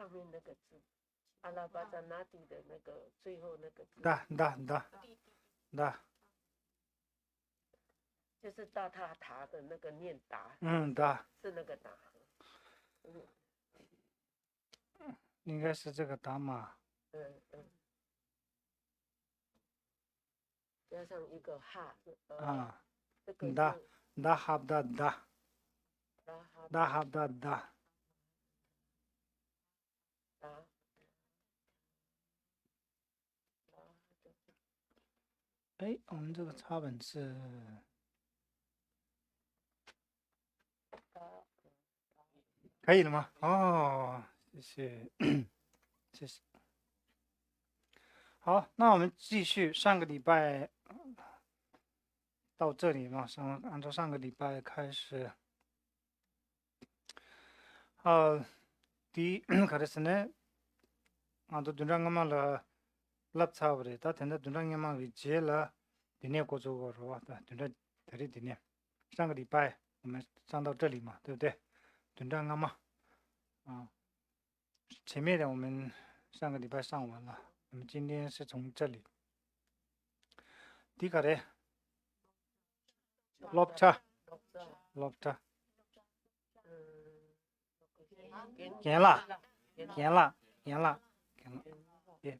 上面那个字，阿拉巴扎那蒂的那个最后那个字。da，就是大塔塔的那个念达。da，是那个达。应该是这个达嘛。加上一个哈。这个da哈da da，da哈da da。哎，我们这个插本是可以了吗？哦，谢谢，谢谢。好，那我们继续。上个礼拜到这里嘛，按照上个礼拜开始。第그래서 네 아도 dunrangamal lap차브레 다 텐다 dunrangamal 위제라 디네 고조거로 왔다 dunran 다리 디네 上个礼拜我们上到这里嘛，对不对？dunrangamal前面的我们上个礼拜上完了，我们今天是从这里。第个嘞，lopcha，严了，别，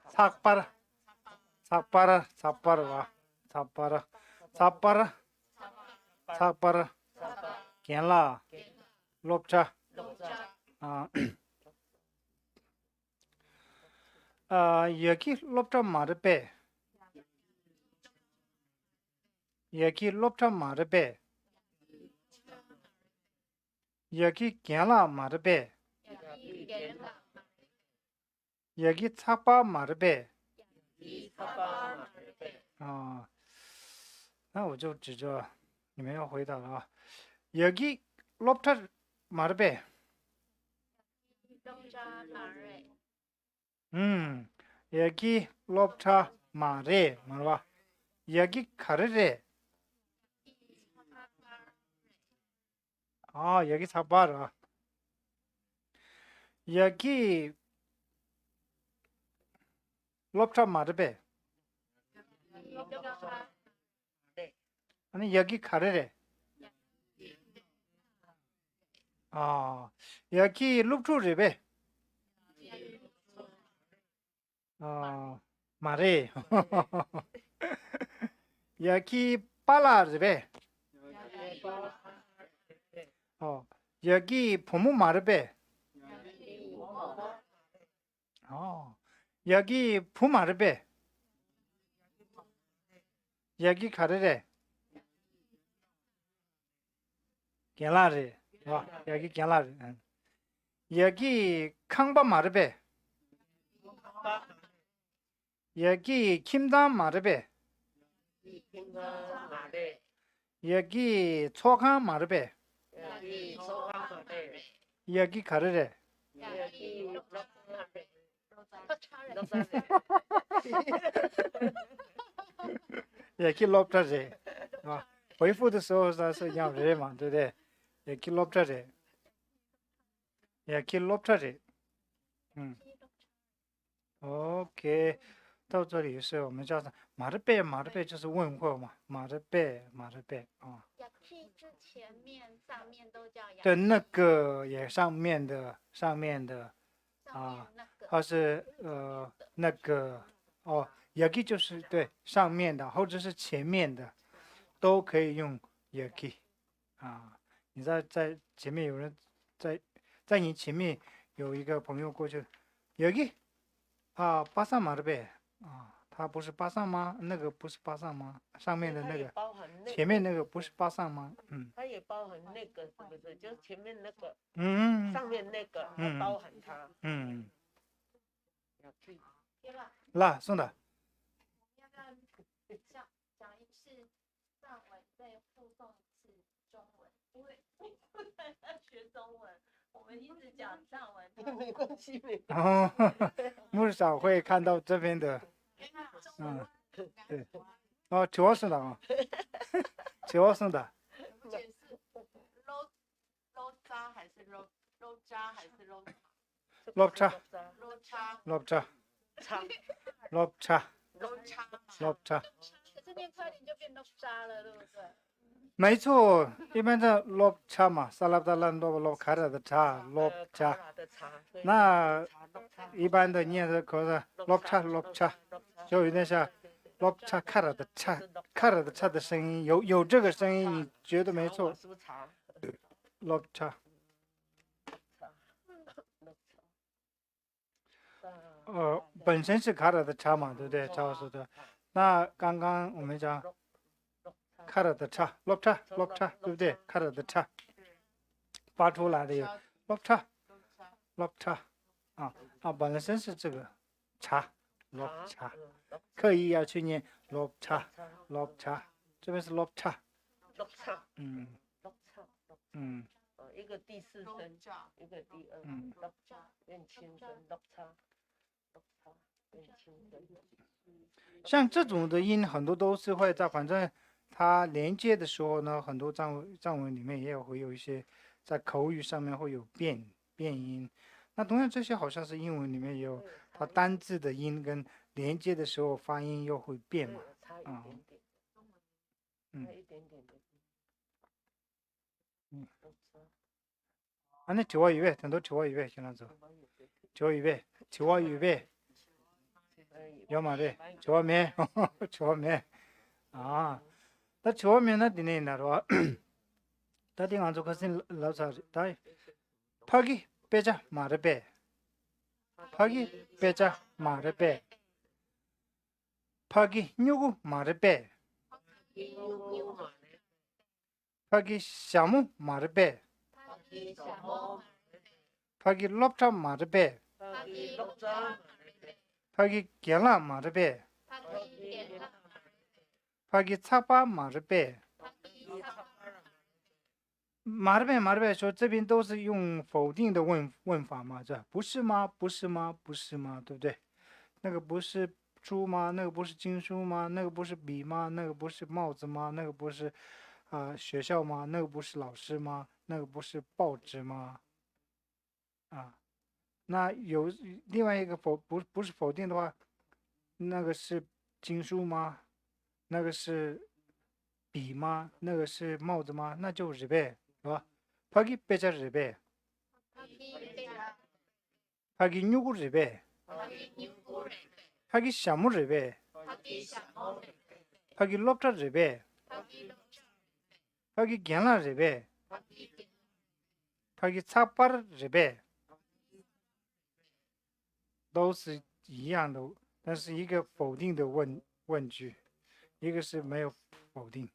擦巴，严了，lopcha，여기 lopcha 마르베， 여기 lopcha 마르베， 여기 겐라 마르베， 여기 차파 마르베。 那我就指着你们要回答了啊。여기 lopcha 마르베。 여기 lopcha 마레 말봐. 여기 카르레. 여기 사바라. 여기 lopcha 마르베. 아니 여기 카르레. 여기 룩투레베. 마레. 여기 빨라르베. 여기 포무 마르베. 여기 푸마르베. 여기 가르레. 겐라르. 여기 겐라르. 여기 캉바 마르베. 여기 김담 마르베. 여기 초강 마르베. 여기 가르레. 여기 롭타제. 回复的时候是要人嘛，对不对？ 여기 롭타제. 여기 롭타제. OK， 到这里是我们叫做马的贝就是问候嘛，马的贝Yaki之前面上面都叫对，那个也上面的它是那个yaki 就是对上面的或者是前面的都可以用 yaki 你在前面有人在你前面有一个朋友过去 yaki 巴桑马的呗它不是巴桑吗？那个不是巴桑吗？上面的那个，前面那个不是巴桑吗？它也包含那个，是不是？就是前面那个，上面那个，包含它。来，送的。要不要讲一次上文，再附送一次中文？因为不能学中文，我们一直讲上文。没关系，穆少会看到这边的。对，主要是的主要是的。而且是 lo 扎还是肉渣还是肉落差肉叉？落差差落差肉叉。落差，可是念快点就变肉渣了，对不对？没错，一般的落差嘛，萨拉达兰落卡拉的差落卡差，拉的差，对那落差一般的念的口是落差落差，就有点像落差卡拉的差卡拉的差的声音，有这个声音，你觉得没错，是不是茶？落差。本身是卡拉的差嘛，对不对？超市的。那刚刚我们讲卡拉的差，落差落差，对不对？卡拉的差发出来的有落差落差啊，本身是这个差落差，刻意要去念落差落差，这边是落差，落差，嗯落差，嗯一个第四声，一个第二，落差变轻声，落差，落差变轻声。像这种的音很多都是会在，反正它连接的时候呢，很多藏文里面也有会有一些在口语上面会有变音。那同样这些好像是英文里面也有，它单字的音跟连接的时候发音又会变嘛，差一点点，差一点点的，那听我预备，很多听我预备，现在走，听我预备，听我预备。要嘛的，처음에 처음에 다 처음에는 되네 나로 다디 안저 것은 라사 다이 파기 빼자 마르베 파기 빼자 마르베 파기 누구 마르베 파기 샤무 마르베 파기 롭차 마르베 파기 겔라 마르베 파기 차파 마르베马尔贝说这边都是用否定的问法嘛，这不是吗？不是吗？不是吗？对不对？那个不是猪吗？那个不是经书吗？那个不是笔吗？那个不是帽子吗？那个不是学校吗？那个不是老师吗？那个不是报纸吗？那有另外一个不是否定的话，那个是经书吗？那个是笔吗？那个是帽子吗？那就是呗。是吧？파기 빼자 리베 파기 누구 리베 파기 샤무 리베 파기 롭타 리베 파기 겐라 리베 파기 차파 리베都是一样的，但是一个否定的问句，一个是没有否定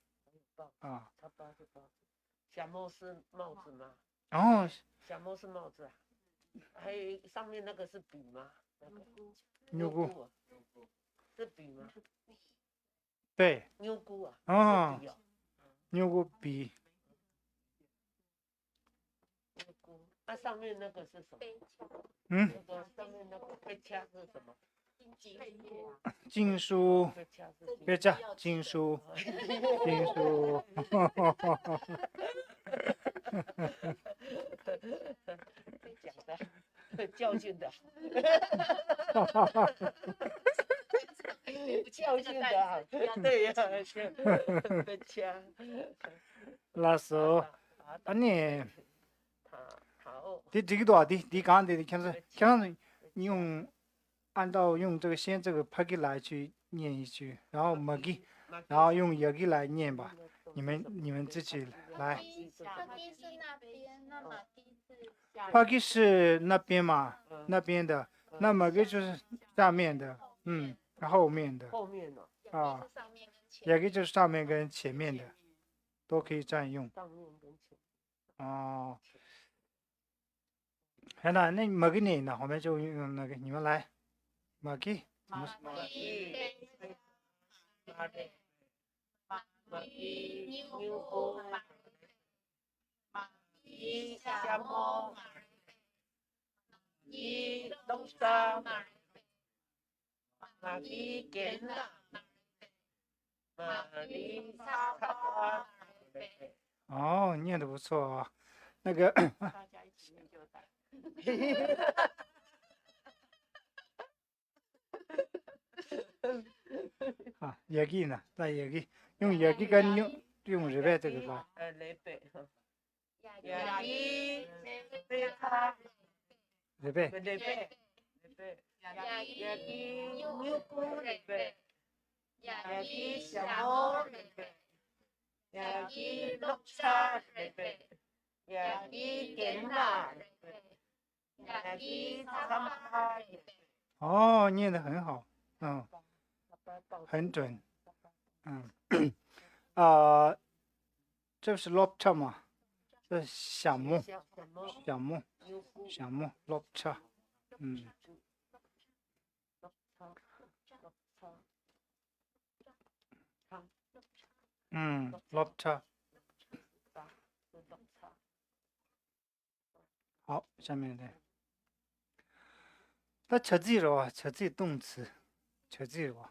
啊。小帽是帽子吗？哦，小帽是帽子啊，还有上面那个是笔吗？牛菇是笔吗？对，牛菇啊，哦，是笔哦，牛菇笔，牛菇，那上面那个是什么？嗯，那个上面那个被掐是什么？经书，被掐是别讲经书，经书，讲的，教训的，教训的啊，对呀，被掐。那时候，你，好，这个多少的，你刚的，看是用按照用这个先这个 pa기 来去念一句，然后 magi，然后用 yagi 来念吧。你们自己来。pa기 是那边嘛，那边的，那 magi 就是下面的，后面的。后面呢？啊，yagi 就是上面跟前面的，都可以这样用。上面跟前。哦。好的，那 magi 呢？后面就用那个，你们来。magi。哦，念的不错啊，那个就打。啊，여기呢，在여기用여기跟用日本这个吧。레베 야기 베카日本 레베 야기 뉴쿠 레베 야기 샤모 레베 야기 녹차 레베 야기 겐나 레베 야기 사마 레베 哦，念得很好，嗯，很准，嗯，这是 lobcha 嘛，这是小木，小木，小木 lobcha，嗯，lobcha，好，下面的。那车子了，车子动词，车子了，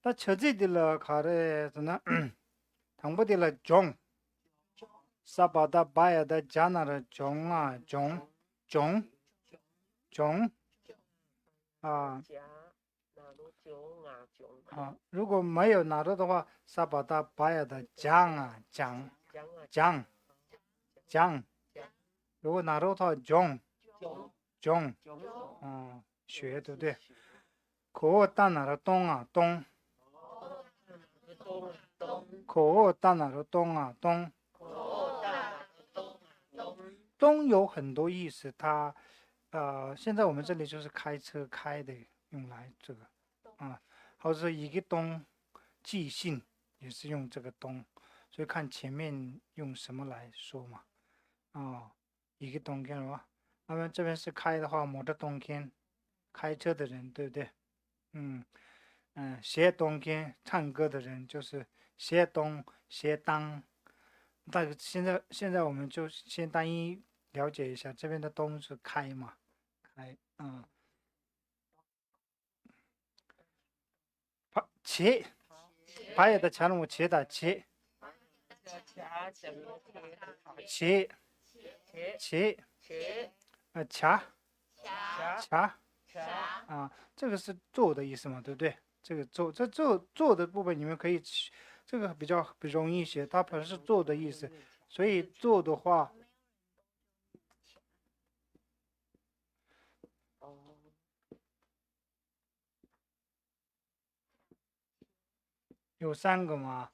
那车子的了，卡的怎么？唐不的了，种，沙巴的、巴亚的、加拿的种啊，种，啊啊，如果没有拿到的话，沙巴的、巴亚的酱啊，酱，如果拿到的话，种。学对不对？可到哪的东啊东，可到哪的东啊东，东有很多意思，它现在我们这里就是开车开的，用来这个啊，或者一个东寄信也是用这个东，所以看前面用什么来说嘛，一个东跟什么？那么这边是开的话，摩托冬天开车的人，对不对？写冬天唱歌的人就是写当。但是现在我们就先单一了解一下，这边的冬是开嘛，开，切，把也的强了我切的切，掐啊，这个是做的意思嘛，对不对？这个做的部分你们可以，这个比较容易写，它本身是做的意思，所以做的话，有3个嘛，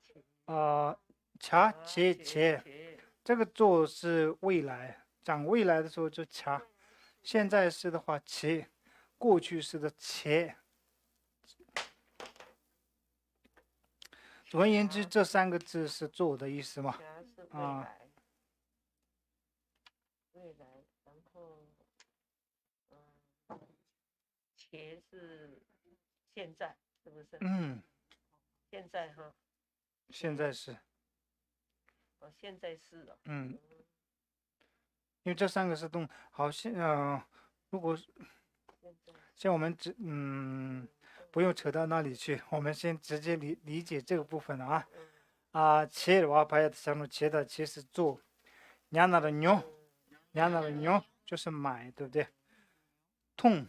掐切，这个做是未来，讲未来的时候就掐，现在式的话切，过去式的切。总而言之，这3个字是做的意思嘛？未来，然后，切是现在，是不是？现在哈。现在是。现在是了。因为这3个是动，好像如果像我们不用扯到那里去，我们先直接理解这个部分了啊。切的话，把它想成切的，切是做。娘那的牛就是买，对不对？痛，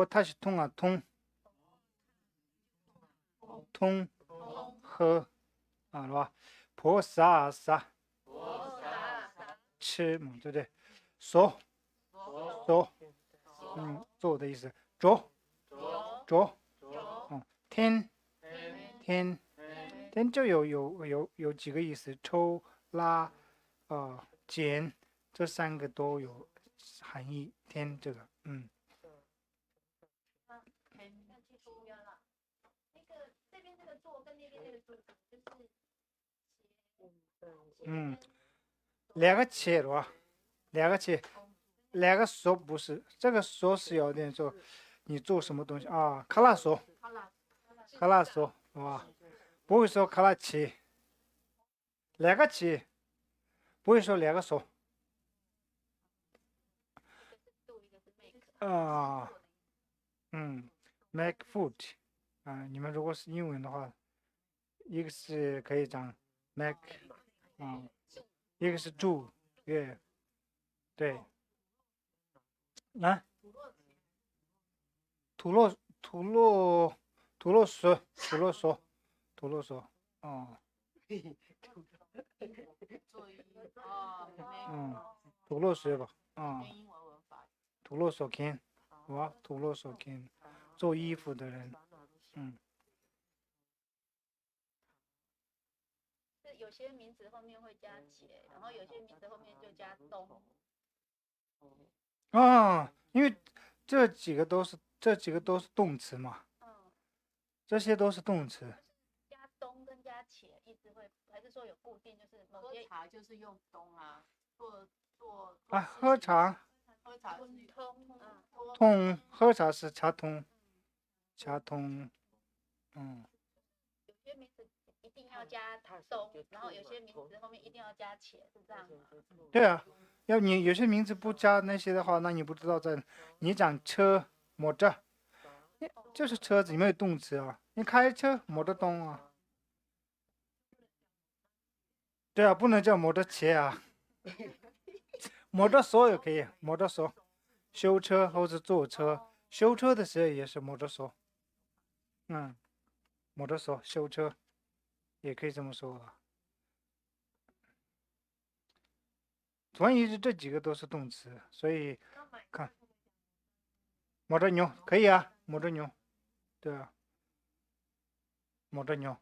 它是痛啊，通喝是吧？婆撒吃嘛，对不对？说，做的意思。着，天就有几个意思，抽、拉、剪，这3个都有含义。天这个，记住了。那个这边这个做跟那边那个做，就是2个切的话，2个切，2个说不是，这个说是有点说你做什么东西啊？卡拉说，是吧？不会说卡拉切，2个切，不会说2个说。make food，你们如果是英文的话，一个是可以讲 make，一个是住，对，对，啊，土洛土洛土洛索土洛索土洛索，哦，土洛索吧，土洛索肯，土洛索肯，做衣服的人，是有些名词后面会加且，然后有些名词后面就加东。因为这几个都是动词嘛，这些都是动词。加东跟加且意思会还是说有固定，就是某些茶就是用东啊，喝茶通，喝茶是茶通，有些名词一定要加东，然后有些名词后面一定要加且，是这样吗？对啊，要你有些名词不加那些的话，那你不知道你讲车摩着，就是车子，没有动词啊，你开车摩得动啊。对啊，不能叫摩托车啊，摩托车也可以，摩托车，修车或者坐车，修车的时候也是摩托车，摩托车修车也可以这么说啊。总而言之，这几个都是动词，所以看摩托牛可以啊，摩托牛，对啊，摩托牛，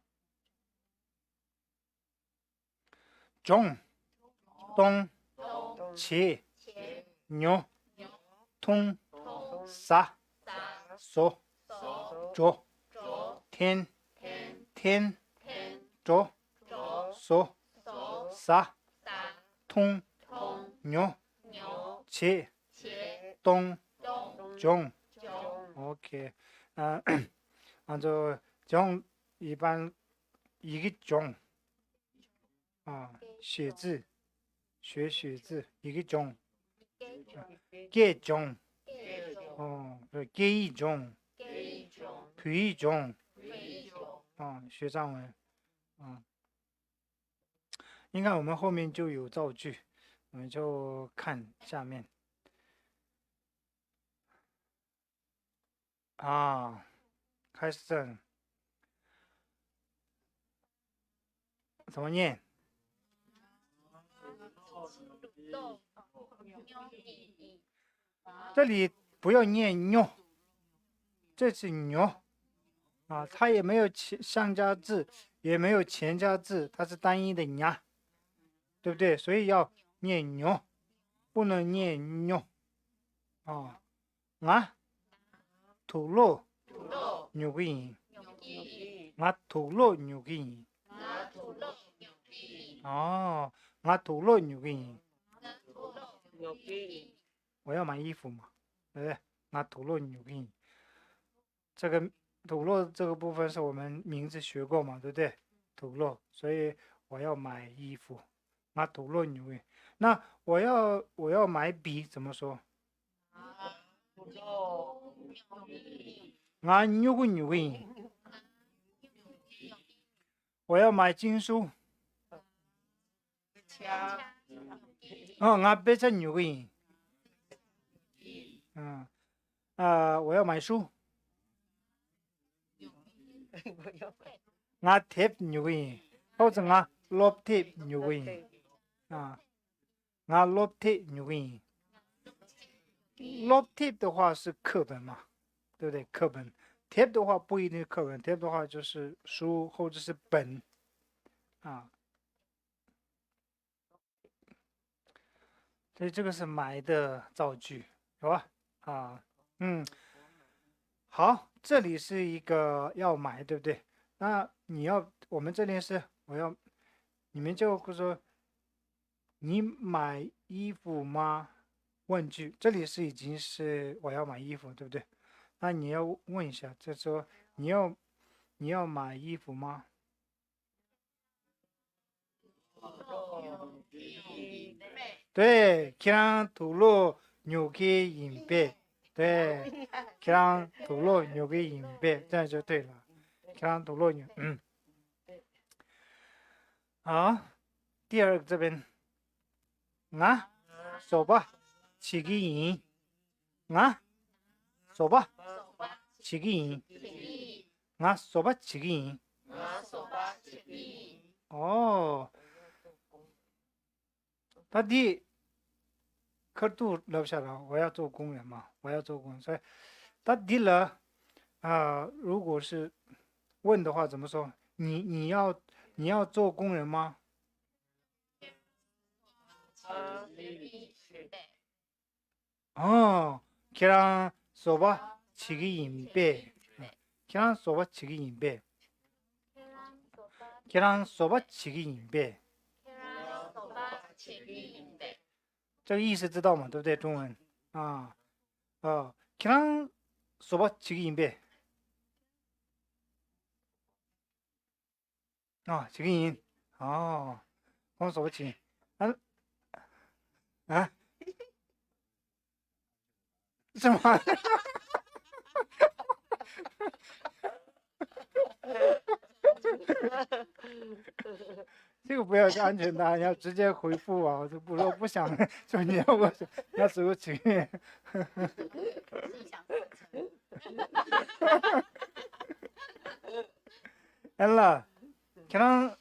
中东且牛通撒索着天着索撒通牛且东中 OK， 按照中一般一个中写字学写字一个中，几种几种几种学藏文应该我们后面就有造句，我们就看下面开始这怎么念？这里不要念牛，这是牛它也没有相加字，也没有前加字，它是单一的呀，对不对？所以要念牛，不能念牛吐露牛个音，吐露牛个音，吐露牛个音，我要买衣服嘛，对不对？吐露牛个音，这个吐露这个部分是我们名字学过嘛，对不对？吐露，所以我要买衣服，吐露牛个音。那我要买笔怎么说？牛个牛个音。我要买经书。别成牛个音。我要买书。贴牛个音，或者落贴牛个音。落贴牛个音。落贴的话是课本嘛，对不对？课本。贴的话不一定是课本，贴的话就是书或者是本所以这个是买的造句，有吧？好，这里是一个要买，对不对？那我们这里是你们就会说，你买衣服吗？问句，这里是已经是我要买衣服，对不对？那你要问一下，就说你要买衣服吗？对，让吐露牛给银币，对，让吐露牛给银币，这样就对了。让吐露牛，好，第二个这边啊，手把起个音啊，手把手把起个音起啊，手把起个音手把起哦，他第刻度留下来，我要做工人嘛，我要做工人，所以他第了如果是问的话怎么说？你要做工人吗？哦，걔랑 소바 치기 임배. 걔랑 소바 치기 임배. 걔랑 소바 치기 임배. 这个意思知道吗？对不对？中文啊걔랑 소바 치기 임배. 치기 임. 그럼 소바 치기. 아? 是吗？这个不要是安全答，要直接回复啊！我就不想，就你要我要什么情愿？엘라, 걔랑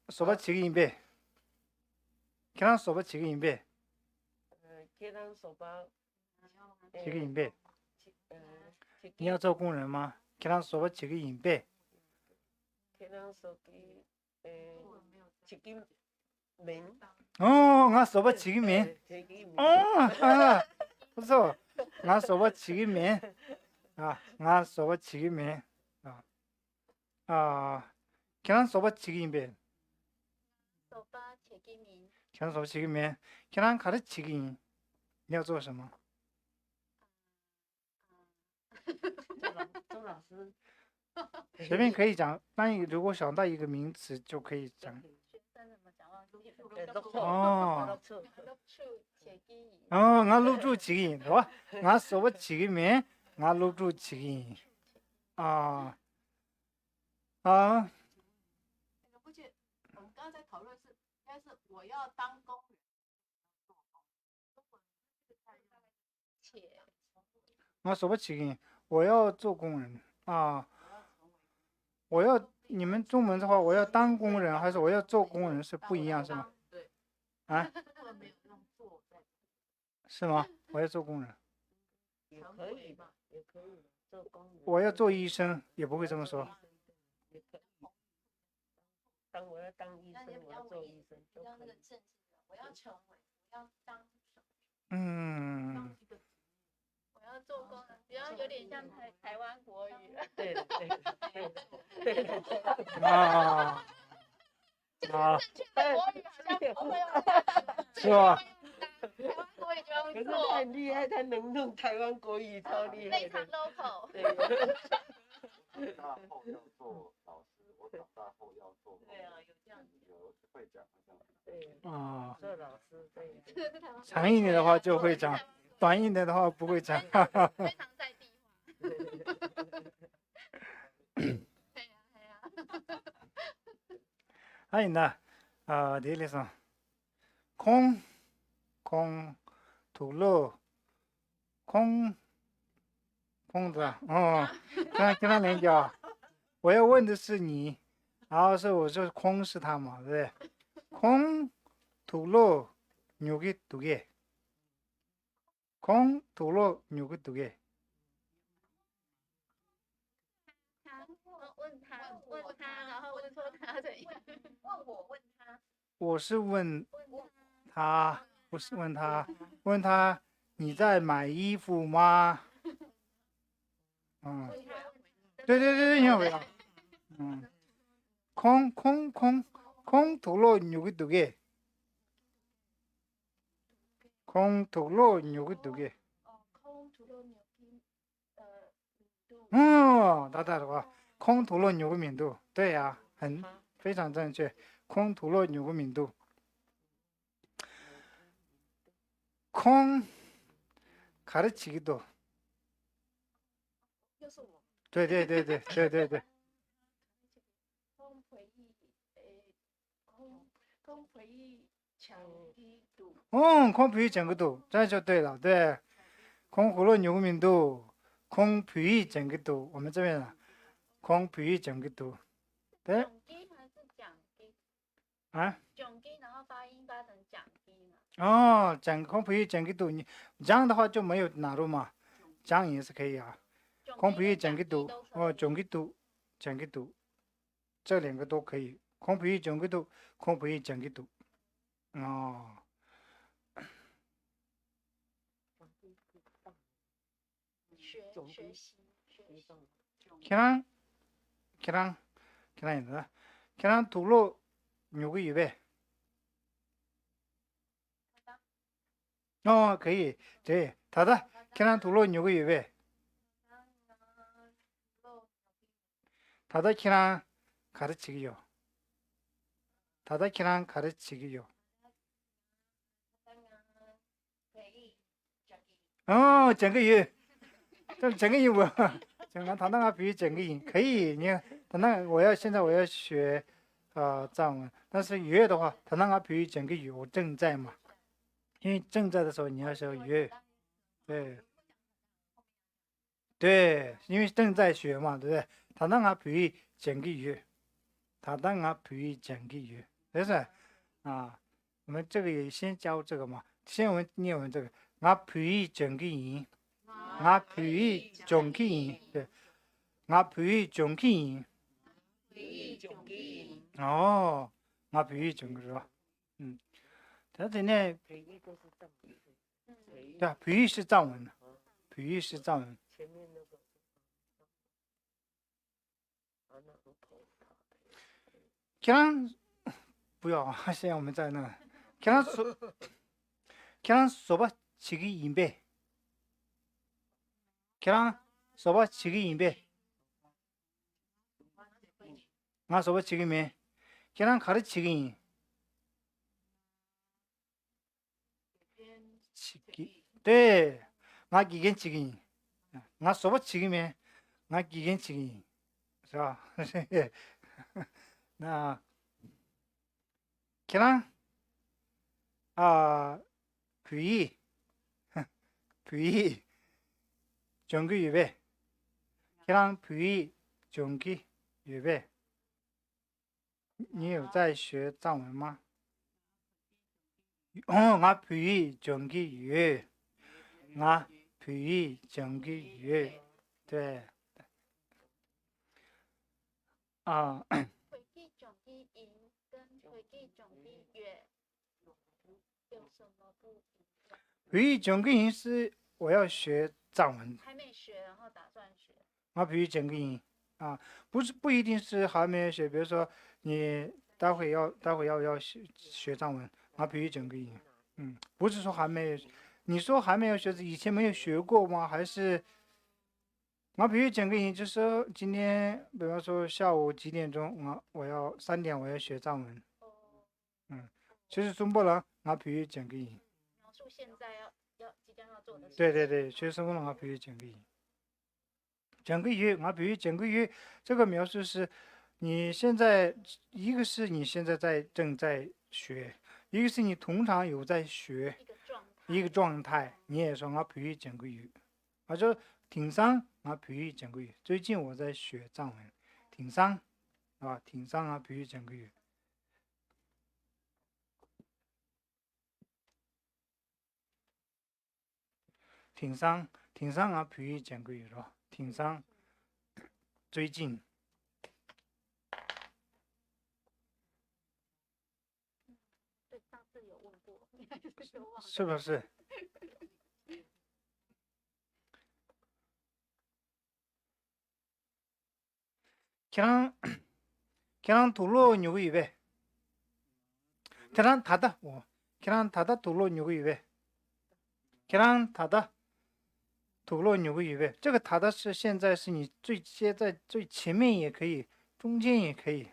소바 치기 임배. 걔랑 소바 치기 임배. 걔랑 소바 치기 임배. 你要做工人吗？걔랑 소바 치기 임배. 걔랑 소기 치기 면. 나 소바 치기 면.不错，나 소바 치기 면. 나 소바 치기 면. 걔랑 소바 치기 임배. 걔랑 소바 치기 면. 걔랑 가르치기. 你要做什么？周老师，随便可以讲，那你如果想到一个名词就可以讲。我录住起个，是吧？我说我起个名，我录住起个。不是，我们刚刚在讨论是，应该是我要当工人。我说我起个，我要做工人我要你们中文的话，我要当工人还是我要做工人是不一样是吗？对。是吗？我要做工人。也可以吧，也可以做工人。我要做医生，也不会这么说。我要当医生，我要做医生。我要成为，我要当什么？我要做工人，比较有点像台湾国语。对。国语好像不会用。是吧？台湾国语就可是太厉害，他能用台湾国语，超厉害的。非常 local。长大后要做老师，我长大后要做。对啊，有这样子。有会讲。对。做老师对。长一点的话就会讲，短一点的话不会讲。非常在地化。はいな、ディレさん。空土路空的跟他连讲，我要问的是你，然后是我说空是他嘛，对不对？空土路牛个두개，空土路牛个두개。问他，然后问说他怎样？问他。我是问他，不是问他，问他你在买衣服吗？对，你好呀。空土路牛个두개。空土路牛个두개。空土路牛答对了吧？空土路牛个敏度，对呀，非常正确。空土路牛个敏度。空가르치기도。就是我。对。空培育强空皮整个度，这就对了，对，空葫芦牛敏度，空皮整个度，我们这边啊，空皮整个度，对炯基还是讲基？啊，炯基，然后发音发成讲基嘛？哦，空皮整个度，你这样的话就没有哪路嘛，这样也是可以啊，空皮整个度，整个度，整个度，这两个都可以，空皮整个度，空皮整个度，哦。学习。계란 계란이다. 계란 둘로 요거 입에. 可以，对，닫아. 계란 둘로 요거 입에. 닫아 계란 가르치기요. 닫아 계란 가르치기요. 整个鱼，这整个鱼我，整个他那个比喻整个鱼可以，你他那现在我要学藏文，但是鱼的话，他那个比喻整个鱼我正在嘛，因为正在的时候你要说鱼，对，因为正在学嘛，对不对？他那个比喻整个鱼，他那个比喻整个鱼，是不是啊？我们这个也先教这个嘛，先我们念我们这个，我比喻整个鱼。我比喻总体，对，我比喻总体，哦，我比喻整个是吧？但是呢，对啊，比喻是藏文，比喻是藏文。계란不要，现在我们在那계란 소바치기 인베. 계란 소바치기 인베. 나 소바치기면 계란 가르치기. 치기. 네. 나 기겐치기. 나 소바치기면 나 기겐치기. 자. 나 계란比喻整个预备，계란比喻整个预备。你有在学藏文吗？我比喻整个语，我比喻整个语，对。回忆总一赢跟回忆总一月有什么不一样？回忆整个音是我要学藏文，还没学，然后打算学。我比喻整个音不一定是还没有学，比如说你待会要学藏文，我比喻整个音，不是说还没有，你说还没有学，以前没有学过吗？还是？我比喻整个音，就是说今天，比方说下午几点钟，我要3点我要学藏文，就是中国人，我比喻整个音。描述现在即将要做的事。对，就是中国人，我比喻整个音。整个语，我比喻整个语，这个描述是，你现在一个是你现在正在学，一个是你通常有在学一个状态，你也说我比喻整个语，就挺上我比喻整个语。最近我在学藏文，挺上挺上我比喻整个语。挺上我比喻整个语了，挺上最近。对，上次有问过，是不是？계란 둘로 요거 입에. 계란 닫아. 계란 닫아 둘로 요거 입에. 계란 닫아 둘로 요거 입에. 这个 닫아 是现在是你接在最前面也可以，中间也可以。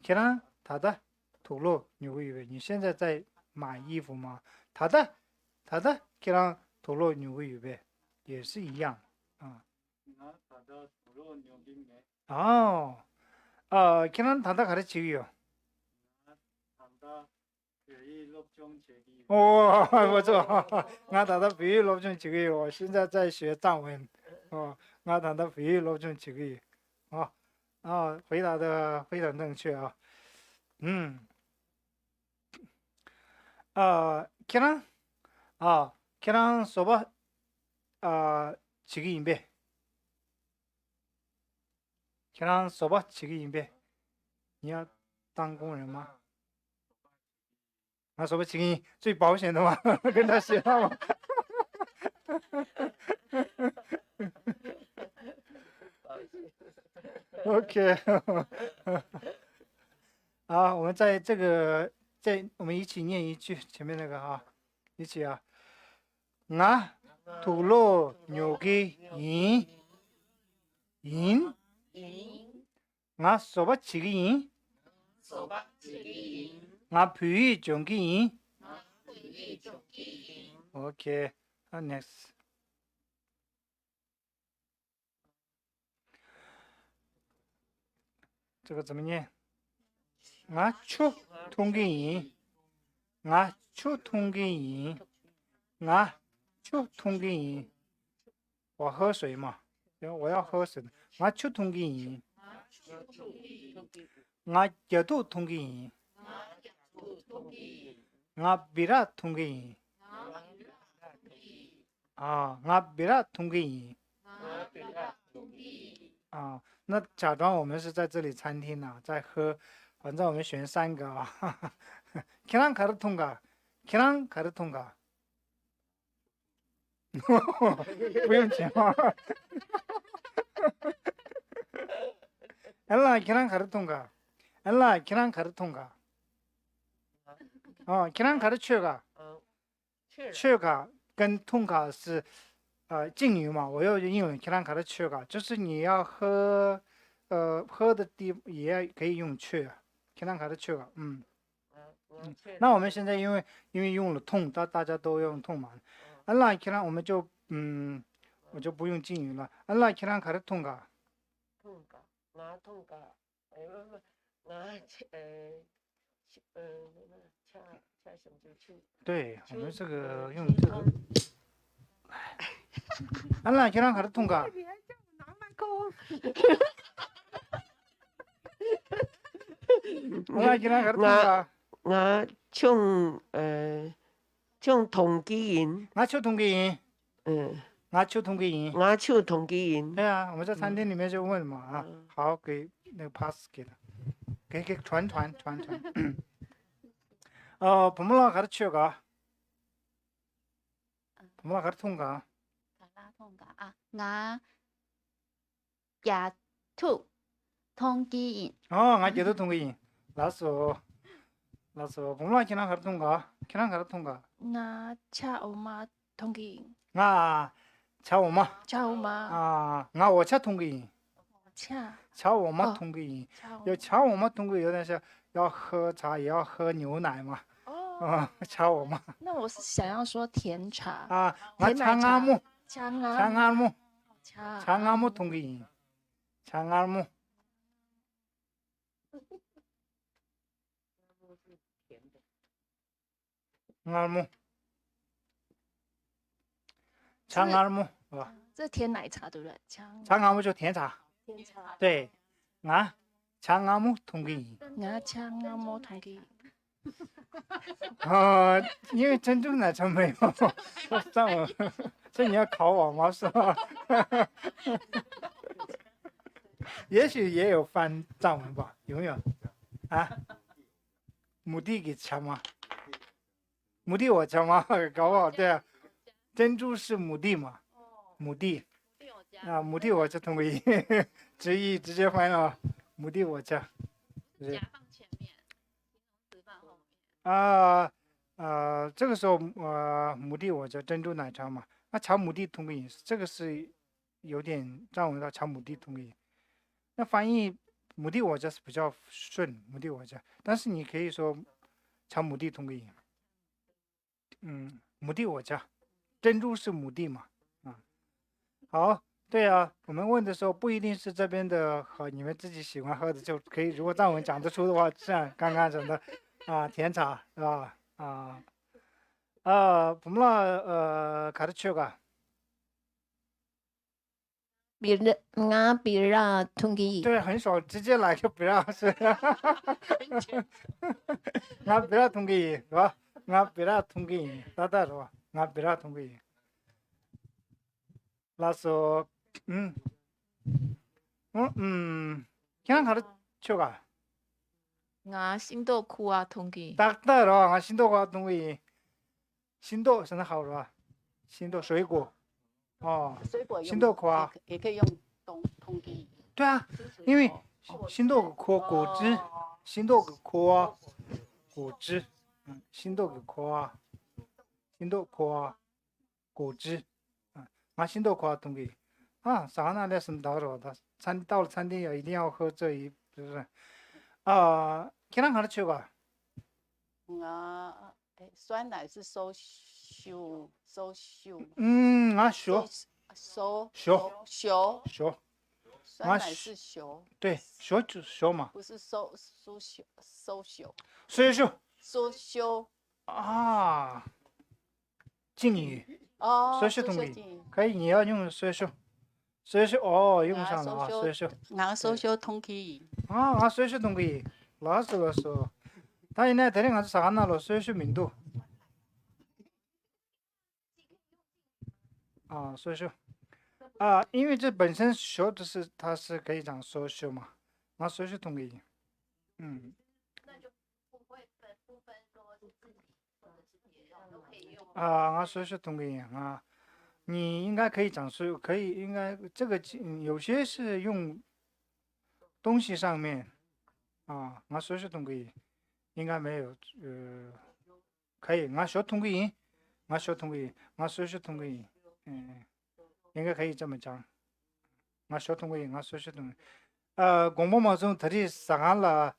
계란 닫아 둘로 요거 입에. 你现在在买衣服吗？ 닫아 계란 둘로 요거 입에. 也是一样。계란 닫아 가르치기요. 哦，不错，俺谈的比喻录中几个月，我现在在学藏文。哦，俺谈的比喻录中几个月。哦，回答的非常正确啊。걔랑 걔랑 소바 지기인배. 걔랑 소바 지기인배. 你要当工人吗？那soba 지기最保险的嘛，跟他学到嘛。OK， 好，我们在这个，我们一起念一句前面那个啊，一起啊，我吐露牛给银，我soba 지기银，我培育种给银。OK， 好 ，next。这个怎么念？我出通给银，我出通给银，我出通给银。我喝水嘛，我要喝水。我出通给银，我脚肚通给银，我鼻拉通给银。我鼻拉通给银。那假装我们是在这里餐厅呢，在喝，反正我们选3个啊。걔랑 가르통가， 걔랑 가르통가。不用钱吗？엘라 걔랑 가르통가， 엘라 걔랑 가르통가。걔랑 가르쳐가， 쳐가跟통가是敬语嘛，我用英文걔랑 가르쳐가， 就是你要喝的地也可以用去걔랑 가르쳐가。那我们现在因为用了痛，大家都用痛嘛。엘라 걔랑我们就我就不用敬语了。엘라 걔랑 가르통가。 对，我们这个用这个。엘라 걔랑 가르통가。 엘라 걔랑 가르통가。 我唱同基音，我出同基音。我出同基音。我唱同基音。对啊，我们在餐厅里面就问嘛好，给那个 pass 给他，给传。범라 가르쳐가。 범라 가르통가。 我牙吐通基音。我牙吐通基音。라쏘 범라 걔랑 가르통가。 걔랑 가르통가。 我cha oma通基音。我cha oma。 cha oma。 我cha通基音。 cha oma通基音。要cha oma通基音有点像要喝茶也要喝牛奶嘛。cha oma。 那我是想要说甜茶。我창아무。 창아무。 창아무通基音。 창아무。 창아무。 这甜奶茶对不对？ 창아무就甜茶。 甜茶。对，我창아무通基音。 我창아무通基音。 因为珍珠奶茶没有藏文，这你要考我吗？是吧？也许也有翻藏文吧？有没有？母地给抢吗？母地我抢吗？搞不好对啊，珍珠是母地嘛？母地母地我家通过音，直译直接翻了，母地我家。夹放前面，词放后面。这个时候母地我家珍珠奶茶嘛，那茶母地通过音，这个是有点藏文的茶母地通过音。那翻译母地我家是比较顺，母地我家，但是你可以说茶母地通过音。母地我家，珍珠是母地嘛，好，对啊，我们问的时候不一定是这边的和你们自己喜欢喝的就可以，如果藏文讲得出的话，像刚刚讲的甜茶是吧？ 봄라 가르쳐가. 비라 통기.对，很少直接来就不让是，俺不让通给是吧？俺不让通给，大大是吧？俺不让通给。那说，그냥 가르쳐가. nga 신도 쿠아 통기. 大大是吧？俺新豆花东给，新豆现在好是吧？新豆水果，水果新豆花也可以用通基。对啊，因为新豆壳果汁，新豆壳果汁，新豆壳，新豆壳果汁，俺新豆壳东给，啥那的是到了的，到了餐厅也一定要喝这一，就是그냥 가르쳐가. 酸奶是收秀，学，酸奶是修，对，学嘛，不是收修，收修啊，敬语，收修东西可以，你要用收修用上了收修，俺收修通基，俺收修东西，老是，他现在俺是啥那了收修民度，收修。因为这本身学的是它是可以讲收修嘛，那收修同意，那就不分说是自己或者是别人都可以用。我收修同意你应该可以讲收，可以应该这个有些是用东西上面，我收修同意，应该没有可以，我学同意，我收修同意，应该可以这么讲。我学通过，我收学通过。广播马中特地上了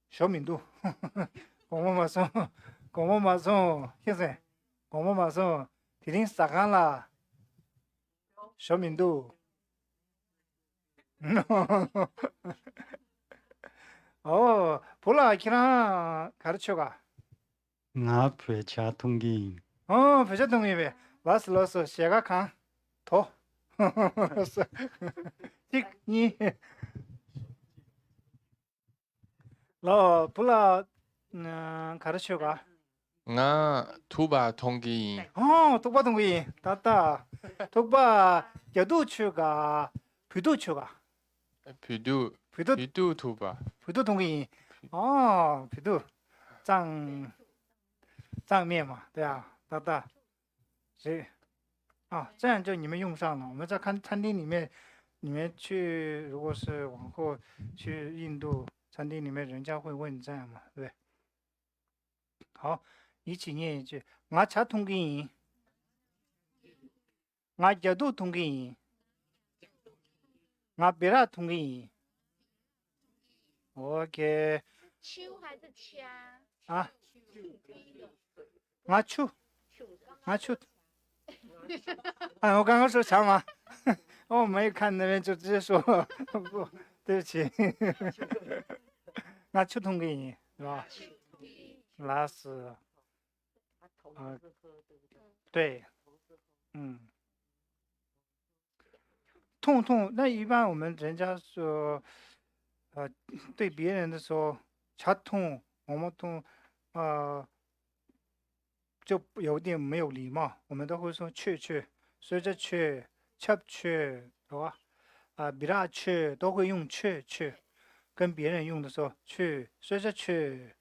小敏度，广播马中，现在广播马中特地上了小敏度。볼라 가르쳐가. 배차 통기. 배차 통기 왜? 라스 시가 강 더. 니. 너 볼라 가르쳐가. 투바 통기. 투바 통기. 따따. 투바 여도추가 비도추가. 비두 투바. 비두 통기. 비두. 账面嘛，对啊，大，这样就你们用上了。我们在看餐厅里面，你们去如果是往后去印度餐厅里面，人家会问这样嘛，对不对？好，一起念一句：我查通给我角度通给我别拉通给 OK。秋还是掐？我秋，我刚刚说强吗？我没有看那边就直接说，不，对不起，我秋通给你，是吧？那是，对，痛，那一般我们人家说，对别人的时候，掐痛，我们痛，就有点没有礼貌，我们都会说去，随着去，去，好吧？比拉去都会用去，跟别人用的时候去，随着去，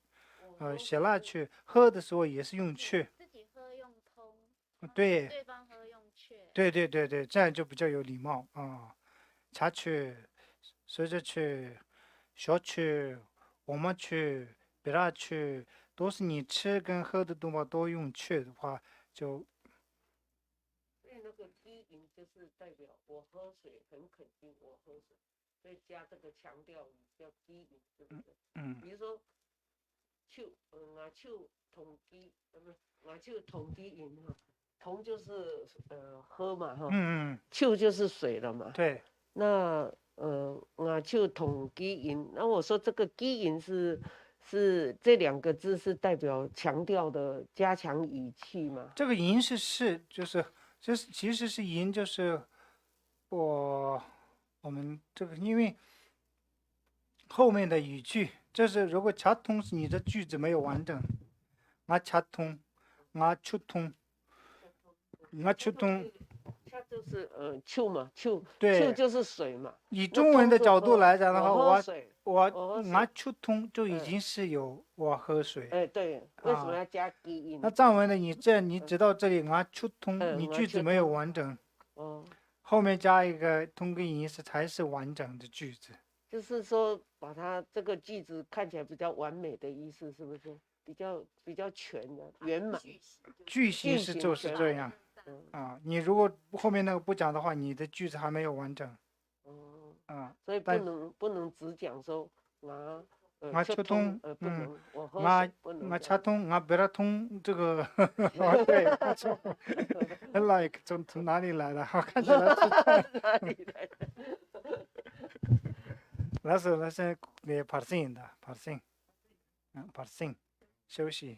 写拉去，喝的时候也是用去。自己喝用通。对。对方喝用去。对，这样就比较有礼貌茶去，随着去，小去，我们去，比拉去。都是你吃跟喝的东西都用去的话，就。所以那个低吟就是代表我喝水很肯定，我喝水，所以加这个强调语叫低吟，对不对？比如说，我手同低，我手同低吟哈，同就是喝嘛哈，手就是水了嘛。对。那我手同低吟，那我说这个低吟是是这2个字是代表强调的加强语气吗？这个吟是就是其实是吟，就是我们这个因为后面的语句，就是如果查通你的句子没有完整，查通，出通，出通，它就是秋嘛，秋对，就是水嘛。以中文的角度来讲的话，我喝水，我出通就已经是有我喝水。对，为什么要加低音？那藏文的你直到这里出通，你句子没有完整，后面加一个通根音才是完整的句子。就是说，把它这个句子看起来比较完美的意思，是不是？比较全的圆满。句型就是这样。你如果后面那个不讲的话，你的句子还没有完整。所以不能只讲说出通，不能，我喝水不能。查通，不拉通，这个对，没错。like 从哪里来的？看起来是哪里来的？那是parsing 的 parsing，parsing 休息。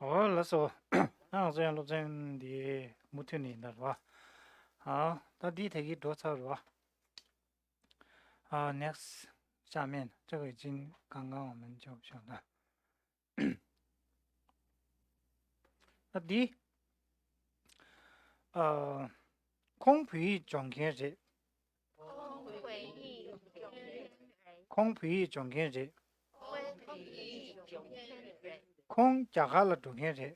那时候那这样录真的没听你的是吧？好，到底题多少是吧？Next， 下面这个已经刚刚我们就讲了。那第空皮总监者，空皮总监者，空加哈了总监者，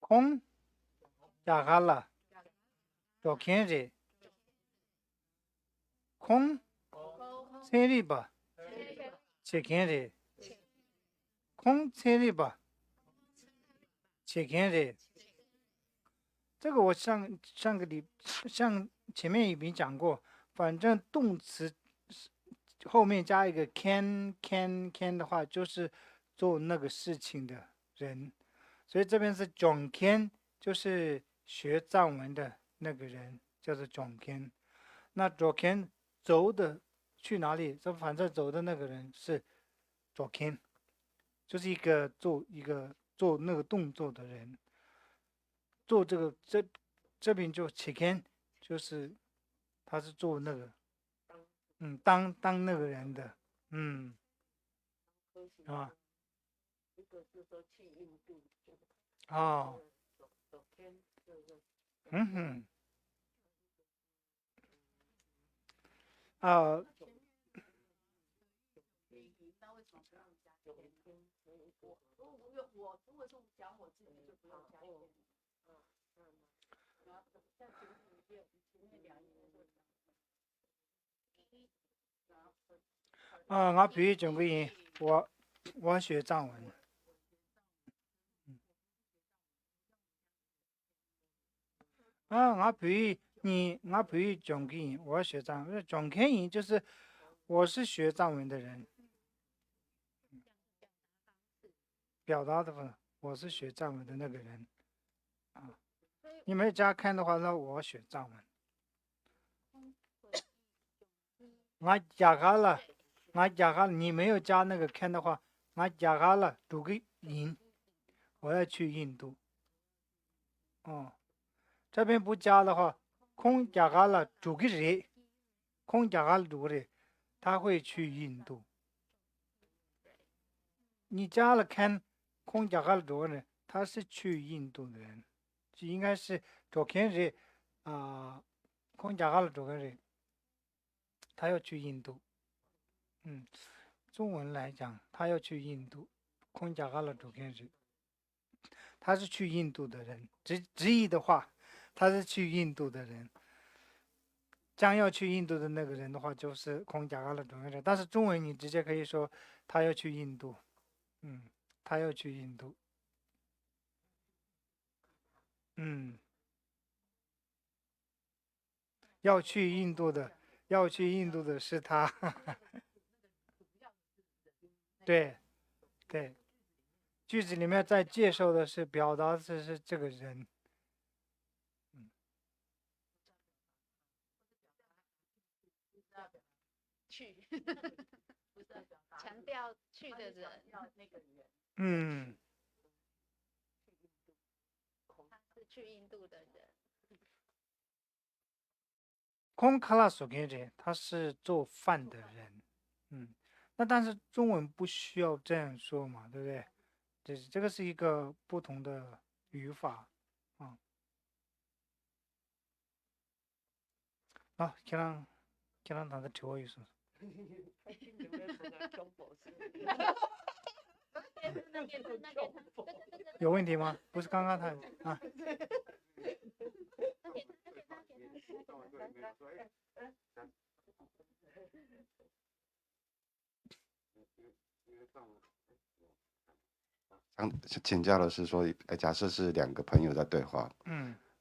空加哈了总监者，空千里吧，切监者，空千里吧，切监者。这个我上前面已经讲过，反正动词后面加一个 can 的话，就是做那个事情的人，所以这边是总监，就是学藏文的那个人，叫做总监。那左监走的去哪里？这反正走的那个人是左监，就是一个做那个动作的人。做这个这边就切开，就是他是做那个，当那个人的，啊，哦，我如果是讲我自己就不用加我比如讲个人，我学藏文。我比如讲个人，我学藏文。讲个人就是我是学藏文的人，表达的话，我是学藏文的那个人。你没加看的话，那我学藏文。我加下了，你没有加那个看的话，我加下了读个印，我要去印度。这边不加的话，空加下了读个人，空加下了读个人，他会去印度。你加了看，空加下了读个人，他是去印度的人，就应该是昨天人空加下了读个人。他要去印度，中文来讲，他要去印度，空加哈了主天人，他是去印度的人，直译的话，他是去印度的人，将要去印度的那个人的话，就是空加哈了主天人，但是中文你直接可以说他要去印度，他要去印度，要去印度的是他，对，句子里面在介绍的是表达的是这个人，去，强调去的人，他是去印度的人。空卡拉索给人，他是做饭的人，那但是中文不需要这样说嘛，对不对？这个是一个不同的语法啊。그냥 다들 좋아 있어. 有问题吗？不是刚刚他啊。请教的是说，假设是两个朋友在对话，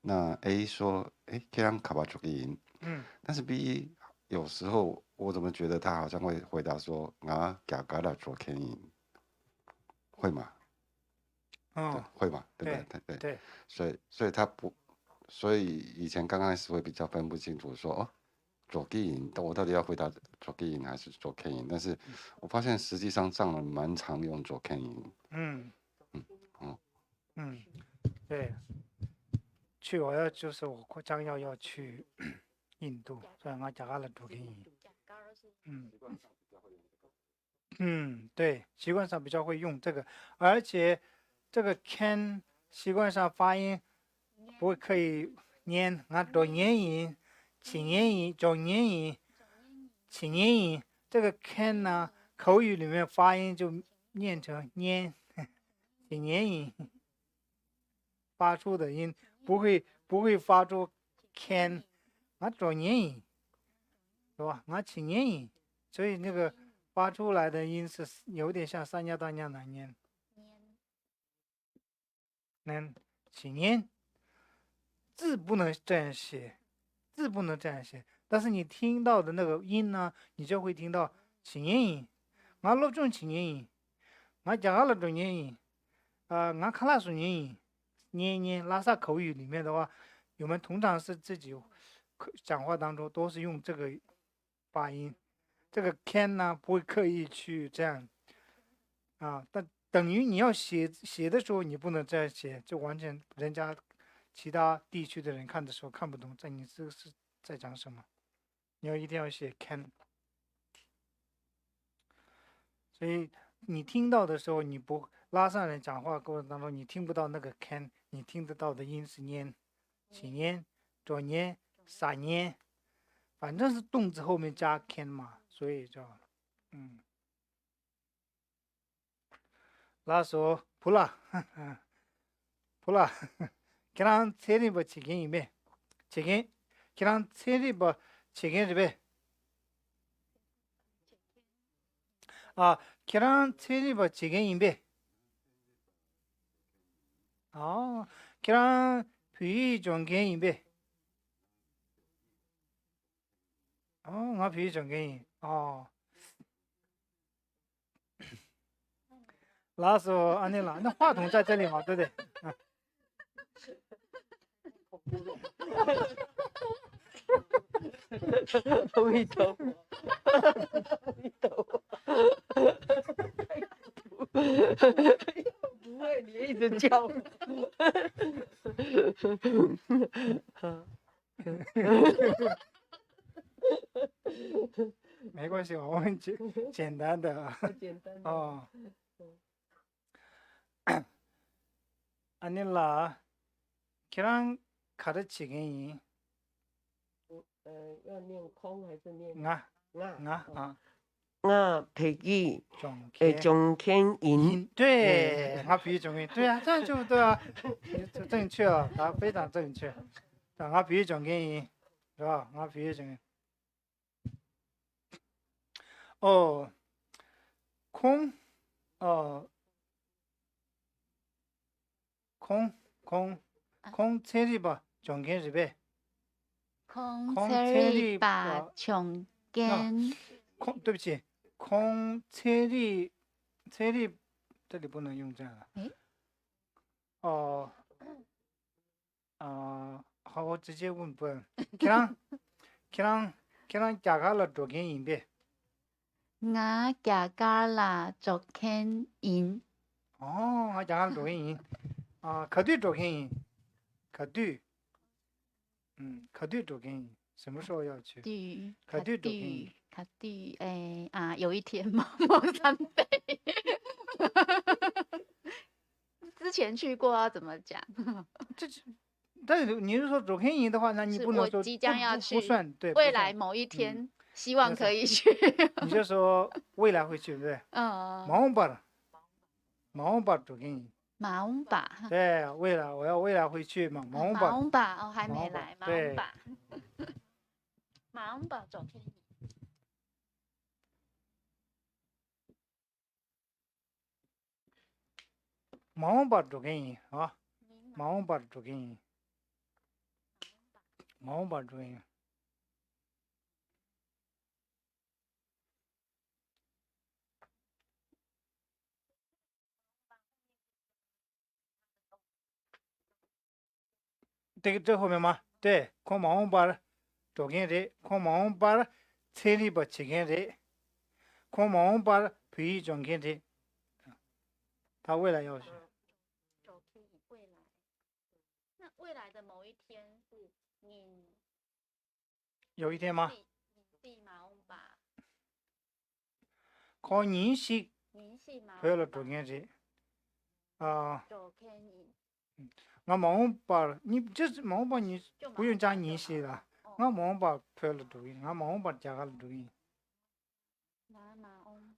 那 A 说，可以让卡巴出个音，但是 B 有时候我怎么觉得他好像会回答说嘎嘎的做 K 音，会吗？会吗？对不对？对，所以他不，所以以前刚开始会比较分不清楚说左 K 音，但我到底要回答左 K 音还是左 K 音？但是我发现实际上藏人蛮常用左 K 音。对，就是我将要去印度，所以我讲了左 K 音。对，习惯上比较会用这个，而且这个 can 习惯上发音不会刻意念，多念音、轻念音、重念音、轻念音，这个 can 呢，口语里面发音就念成念，轻念音，发出的音不会发出 can，重念音，是吧？轻念音，所以那个。发出来的音是有点像三家大娘的念，起念，字不能这样写，但是你听到的那个音呢，你就会听到起念音，我录中起念音，我讲了中念音，我看了中念音，念拉萨口语里面的话，我们通常是自己讲话当中都是用这个发音。这个 can 呢不会刻意去这样，但等于你要写的时候你不能这样写，就完全人家其他地区的人看的时候看不懂，你这个是在讲什么？你一定要写 can。所以你听到的时候，你不拉萨人讲话过程当中，你听不到那个 can， 你听得到的音是念、起念、左念、撒念，反正是动词后面加 can 嘛。所以叫，拉索普拉，걔랑 세리버 치킨이매, 걔랑 세리버 치킨이매, 걔랑 세리버 치킨이매, 걔랑 비정견이매, 나 비정견이, 拉索安内拉，那话筒在这里嘛，对不对？阿弥陀佛，阿弥陀佛，不会，你一直叫。没关系，我们简单的。简单的。아닐라, 걔랑 가르치기. 要念空还是念培育中天音？对，培育中天，对啊，这样就对啊，正确了，非常正确。培育中天音，是吧？培育中天。空，空车里吧，中间是呗。空车里吧，中间。对不起，空车里这里不能用这样了。好，我直接问不？걔랑 자갈라中间音呗。我자갈라中间音。我자갈라中间音。可对中间音，可对中间音，什么时候要去？可对中间音。可对，有一天某三杯。之前去过要怎么讲？但是你是说中间音的话，那你不能说即将要去，不算对。未来某一天，希望可以去。你就说未来会去，对不对？마음바中间音。马翁巴，对，我要未来会去嘛，马翁巴还没来，对，马翁巴中间音，马翁巴中间音啊，马翁巴中间音，马翁巴中间音。这后面吗？对，空马翁巴 조긴 래 콩마음 바 체리 바 치긴 래 콩마음 바皮中间래他未来要学走可以未来。那未来的某一天是你有一天吗地马翁吧？靠认识联系马回了中间래啊走可以我马把你这是马把你就不用加认识了我马把回了中间我马把加了中间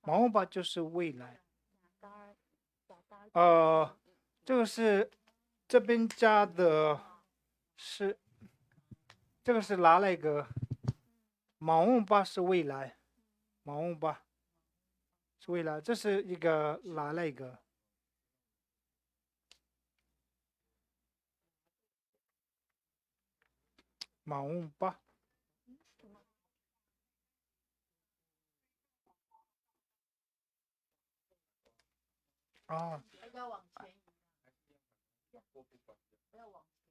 马把就是未来这个是这边加的是这个是拿了一个马翁巴是未来马翁巴是未来这是一个拿了一个马翁巴啊要往前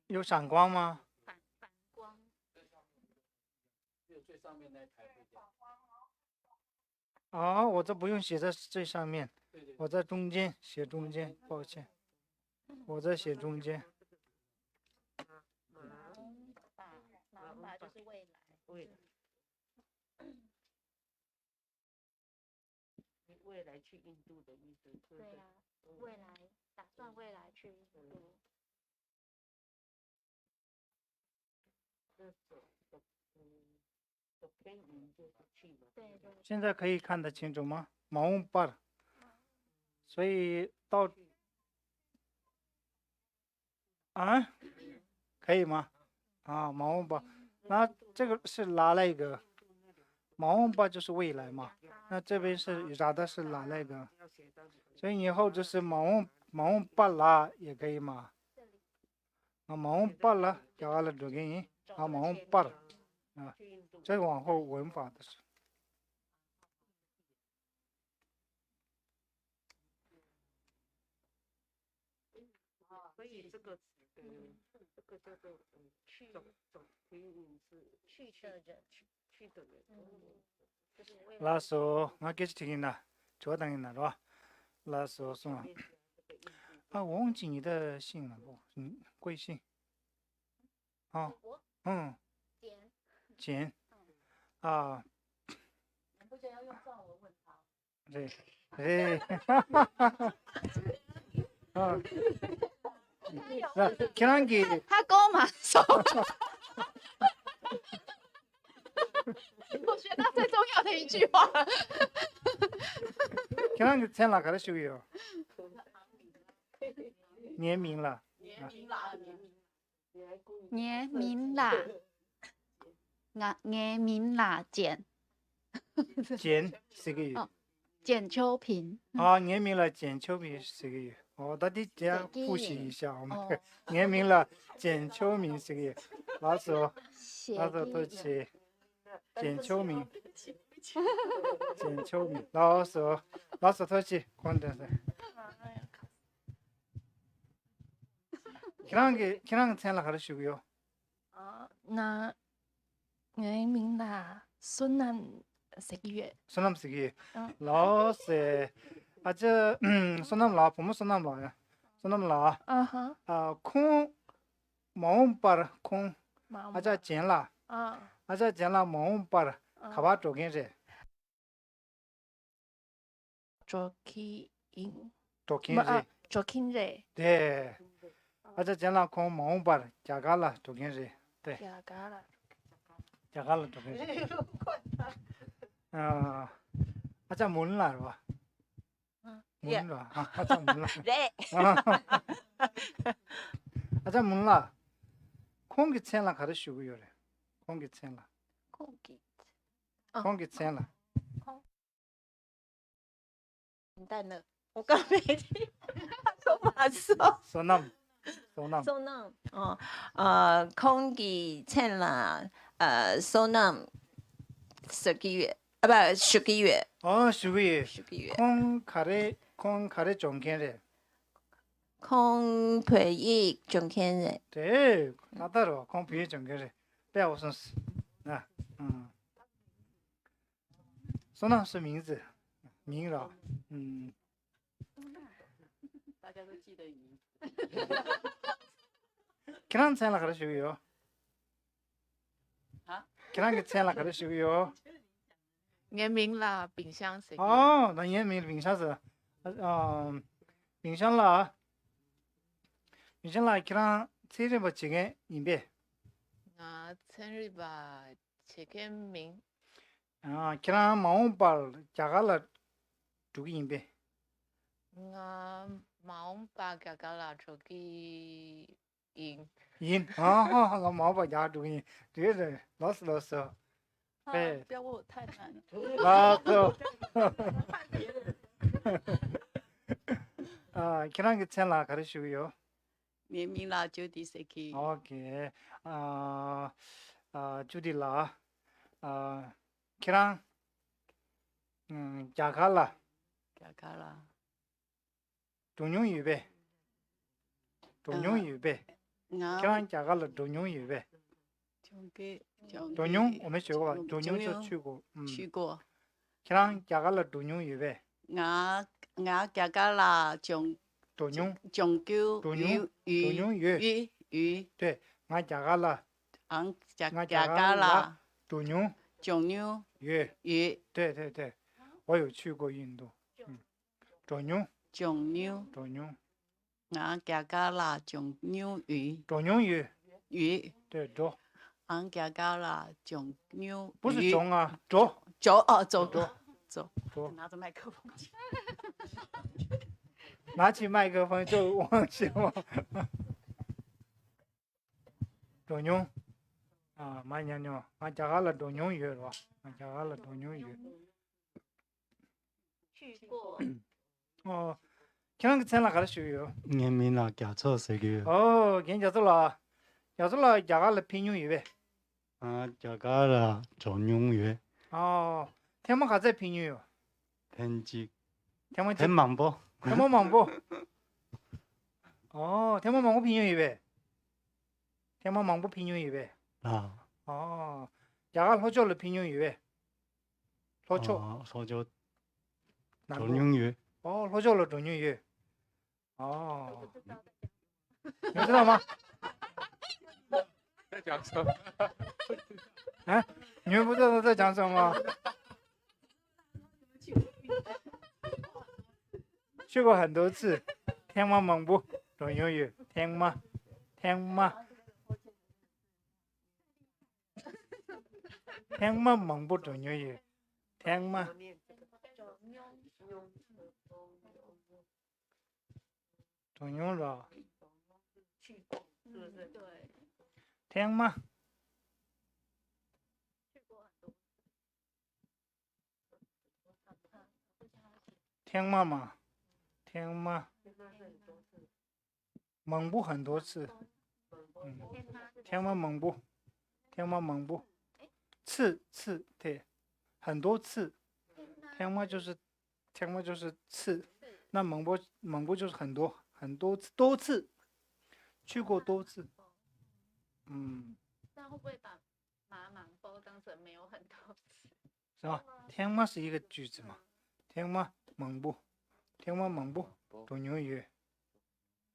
有闪光吗反光啊我这不用写在最上面我在中间写中间抱歉我在写中间马翁吧就是未来你未来去印度的意思对啊未来打算未来去印度偏移就是去嘛对对现在可以看得清楚吗马翁巴所以到啊可以吗啊马翁巴那这个是拿了一个马翁巴就是未来嘛那这边是拿的是拿那个所以以后就是马翁巴拉也可以嘛马翁巴拉加了这个马翁巴拉啊再往后文法的是所以这个这个叫做走偏移是去的人去的人那时候我给听了久等了是吧那时候送了啊我忘记你的姓了不贵姓啊简啊不觉得要用藏文问他对那他跟我马说我学到最重要的一句话그냥 생각 가르치고요.年明了简简是个月简秋萍啊年明了简秋萍是个月到底这样复习一下我们年明了简秋萍是个月老师都去简秋萍简秋萍老师都去关键是그냥 생각 가르치고요. 나 내민다 소남 세기月. 소남 세기. 라오스 아저 소남 라 부모 소남 라야. 소남 라. 콩 마음바 콩 아자 젠라. 아자 젠라 마음바 가바 쪽인제. 조킨제. 네. 아자 젠라 콩 마음바 자갈라 쪽인제. 네. 자갈라 쪽인제. 아자 몰라 봐. 몰라. 아자 몰라. 네. 아자 몰라. 공기 챈라 가르치고요. 공기 챈라. 공기 챈라. 蛋了，我刚没听，说马说。소남. 소남. 공기 챈라. 소남. 12月. 아, 12月. 12月. 콩 카레 종견래. 콩培育종견래. 네, 나다로 콩培育종견래. 배웠었어. 나. 松娜是名字，明了，大家都记得名字。그런 생각 가르치고요. 그런 게 생각 가르치고요. 原名啦，丙香谁？哦，那原名丙香是，丙香啦，그런 세례 버치게 인베. 啊，生日吧，切个名。그런 마음발 자갈라 두기 인베. 啊，毛把嘎嘎啦，出去赢。我毛把家主意，对对，老师。对。不要问我太难了。그런 게 생각 가르치고요.原名啦，Judy Seki。OK，Judy啦，그런 자갈라。 中庸预备。그런 자갈라中庸预备。中庸我们学过吧？中庸就去过。去过。그런 자갈라中庸预备。我자갈라中庸鱼。对，我자갈라。자갈라中庸鱼。对，我有去过印度。中庸。我자갈라中庸鱼。鱼。对，中。我자갈라中庸鱼。不是中啊，中。拿着麦克风去。拿起麦克风就忘记了。中庸많이 아니요. 자갈라中庸语了，자갈라中庸语。去过。그런 거 생각 가르치고요. 예민아 갸쳐 세계. 괜찮더라. 자갈라 핀용语呗。자갈라 전용语。天가자 핀용요. 펜직.天망보. 망보 핀용 语呗。天망보 핀용 语呗。자갈 호조를 핀용 语呗。호조 전용语。호조를 전용语。你知道吗？在讲什么？你们不知道在讲什么？去过很多次。天망보中庸语。天망망보中庸语。天망中庸了。对。天망天망嘛，天망蒙布很多次。天망蒙布次对，很多次。天망就是次，那蒙布就是很多次，多次，去过多次。那会不会把盲包当成没有很多次？是吧？天망是一个句子嘛？天망蒙布中庸语。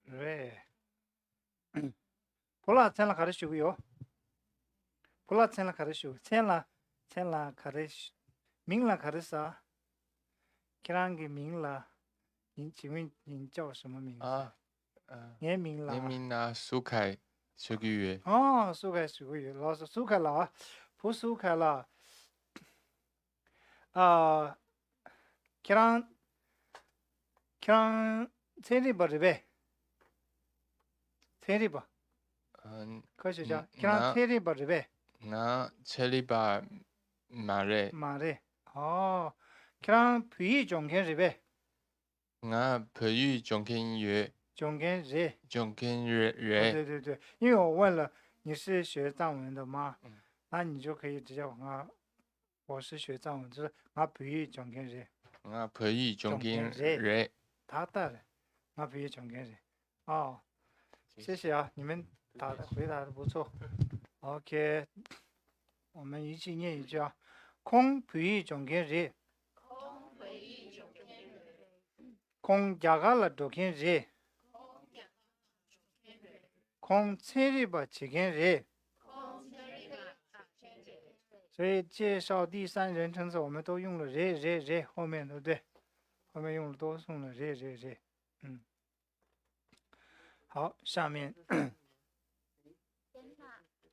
对。볼라 생각 가르치고요. 볼라 생각 가르치고 생각 가르치 민라 가르쳐. 그런 게 민라. 请问您叫什么名字？年名啦，苏凯学个语。苏凯学个语，老师苏凯了，不苏凯了。그런 세리버呗。세리버。科学家。그런 세리버呗。那세리버 말해. 그런 비유 종견呗。培育中间人。对，因为我问了你是学藏文的吗？那你就可以直接我是学藏文，就是培育中间人。培育中间人。他的，培育中间人。谢谢啊，你们回答的不错。OK，我们一起念一句啊，空皮中间热，空加嘎了中间热，空切里吧中间热。所以介绍第三人称词，我们都用了热后面，对不对？后面用了都用了热。好，下面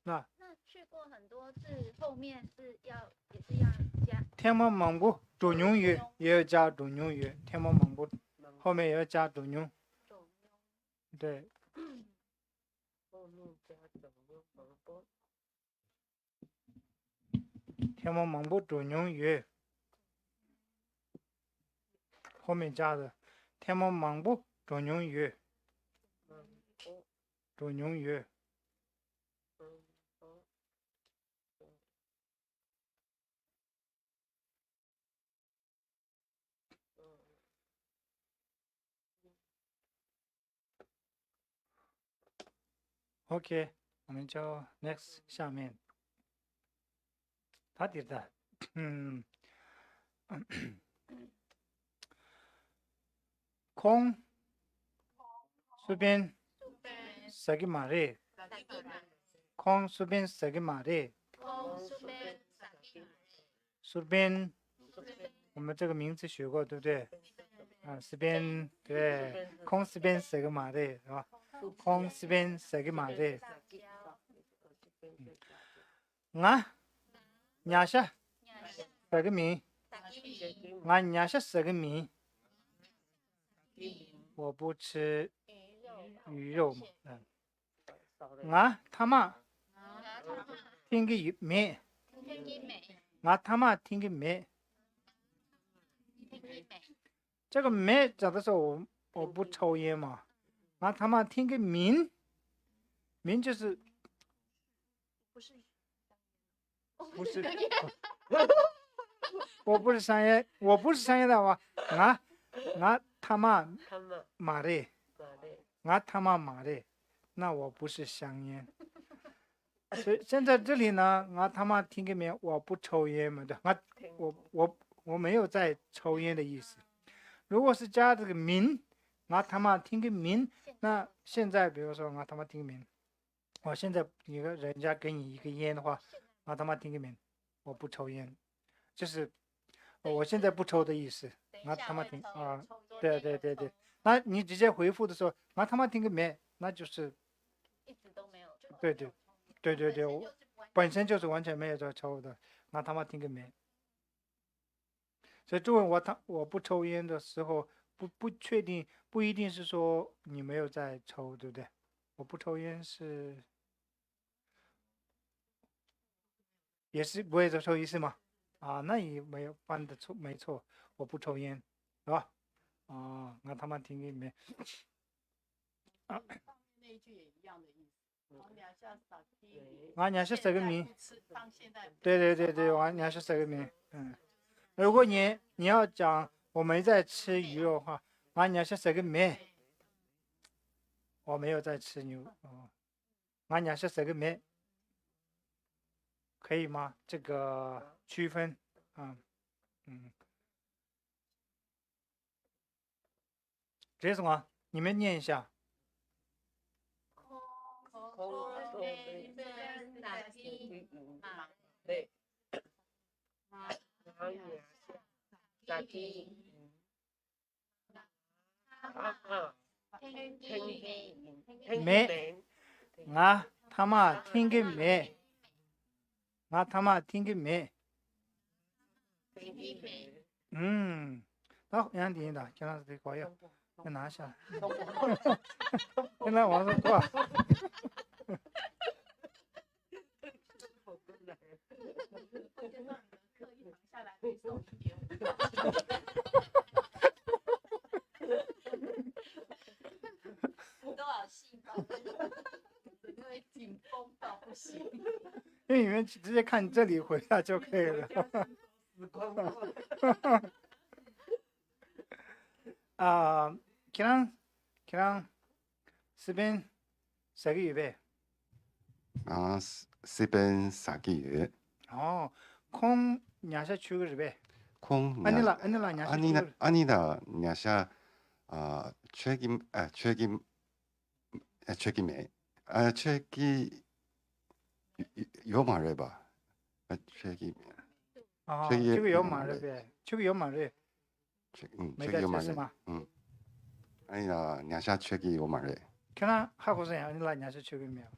那去过很多次，后面是要也是要加。天猫忙不中用语也要加中用语，天猫忙不后面也要加中用。对。后面加中用忙不。天猫忙不中用语，后面加的天猫忙不中用语，中用语。OK， 我们就 next 下面。他点的，空，随便，sagi mare，空随便sagi mare，随便，我们这个名字学过，对不对？啊，随便，对，空随便sagi mare，是吧？空随便sagi mare，啊。伢下这个名，俺伢下这个名，我不吃鱼肉嘛，俺他妈听个面，俺他妈听个面，这个面讲的时候我不抽烟嘛，俺他妈听个名就是不是，我不是香烟，我不是香烟的话，俺他妈马的，俺他妈马的，那我不是香烟。所以现在这里呢，俺他妈听个名，我不抽烟嘛的，我没有在抽烟的意思。如果是加这个名，俺他妈听个名，那现在比如说俺他妈听个名，我现在一个人家给你一个烟的话。俺他妈听个名，我不抽烟，就是我现在不抽的意思。俺他妈听啊，对，那你直接回复的时候，俺他妈听个名，那就是一直都没有。对，我本身就是完全没有在抽的，俺他妈听个名。所以作为我不抽烟的时候，不确定，不一定是说你没有在抽，对不对？我不抽烟是。也是不会再抽一次吗？啊，那也没有犯的错，没错，我不抽烟，是吧？啊，俺他妈听里面。那一句也一样的意思。俺娘是这个名。对，俺娘是这个名。如果你要讲我没在吃鱼肉的话，俺娘是这个名。我没有在吃牛。俺娘是这个名。可以吗？这个区分，这是什么？你们念一下。没，俺他妈听个没。俺他妈听个没，那样听的，今天是过呀，给拿下来，现在往上挂。多少细胞，整个紧绷到不行。因为你们直接看这里回来就可以了。啊，그냥随便사기预备。啊，随便撒个月。哦，空伢下去个日呗。空安尼啦伢下去个。 아니다 냐샤 책임에 책이 요 말해봐. 책임. 책이 요 말해呗. 책이 요 말해. 책이 요 말해. 아니다 냐샤 책이 요 말해. 그나 하고서 아니라 냐샤 책임이야.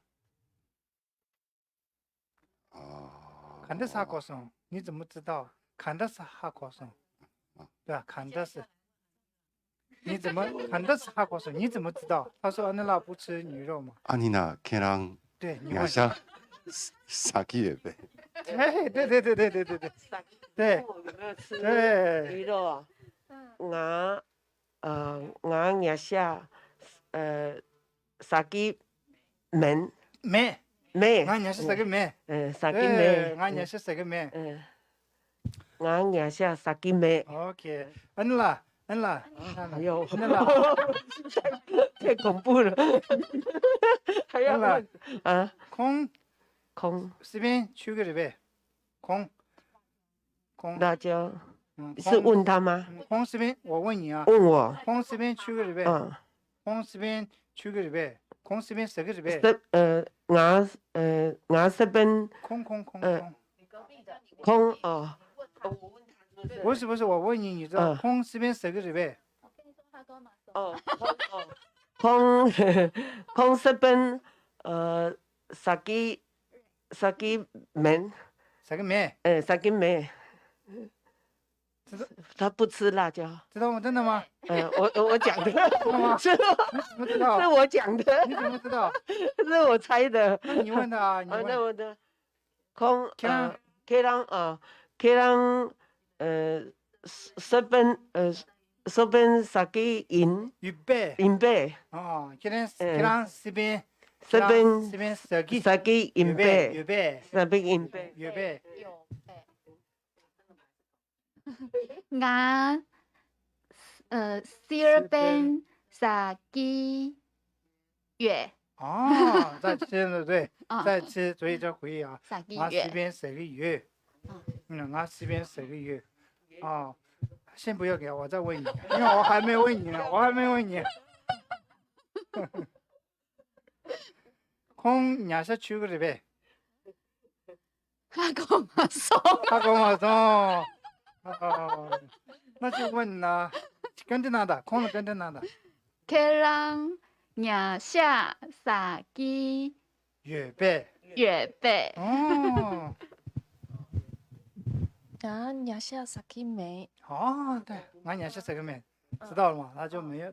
看的是哈高松，你怎么知道？看的是哈高松，对吧？看的是，你怎么看的是哈高松？你怎么知道？他说那老不吃牛肉嘛。 아니나 걔랑 对，你问。 야샤 사기에 배. 对。对。我有没有吃对。鱼肉啊？我也下사기 면. 매.俺也是这个面。사기 면. 俺也是这个面。我也下사기 면. OK， 安啦。哎呦，太恐怖了。还要问啊？空这边去个日呗。空。辣椒。是问他吗？空这边我问你啊。问我。空这边去个日呗。空这边去个日呗。空这边十个日呗。我这边。空。空哦。不是，我问你，你知道空这边十个日呗？我跟你说哈高马松。空这边사기 면。 사기 면。 사기 면。 他不吃辣椒。知道吗？真的吗？我讲的。是我讲的。你怎么知道？是我猜的。那你问他。那我的。空걔랑 서ben 사기 인배. 걔랑 서ben 사기 인배. 사기 인배.我서ben 사기月。在吃的对，在吃，所以叫回忆啊。我这边十个月。我这边10个月。先不要给我再问你，因为我还没问你呢，空伢下去个日呗。哈高马松。那就问了，跟着哪的？空的跟着哪的？걔랑伢下사기月呗。伢下사기 면。 对，俺伢下这个面，知道了吗？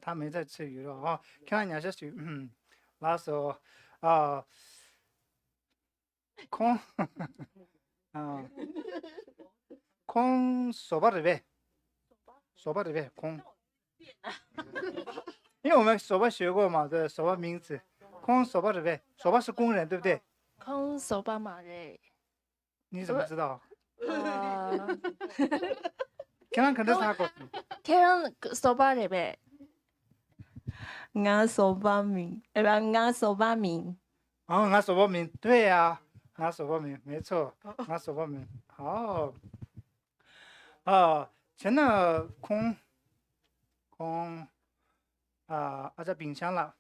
他没在吃鱼肉啊。看伢下去，那时候空空手把日呗，空。因为我们手把学过嘛，对，手把名词，空手把日呗，手把是工人，对不对？空手把马嘞。你怎么知道？걔랑 근데 사고. 걔랑 소바 레베.我手把名，我手把名。我手把名，对呀，我手把名，没错，我手把名。前的空在冰箱了，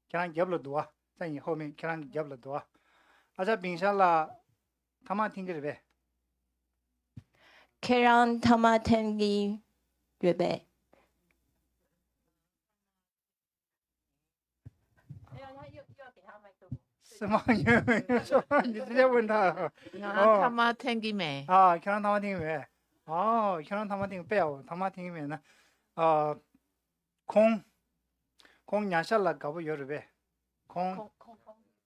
걔랑 엽了多，在你后面걔랑 엽了多，在冰箱了，他妈听个呗。걔랑 타마텐기月呗。什么？你直接问他。타마텐기 면。 걔랑 타마텐기 면。 걔랑 타마텐기 빼요。 타마텐기 면은空伢下了搞不有日呗。空。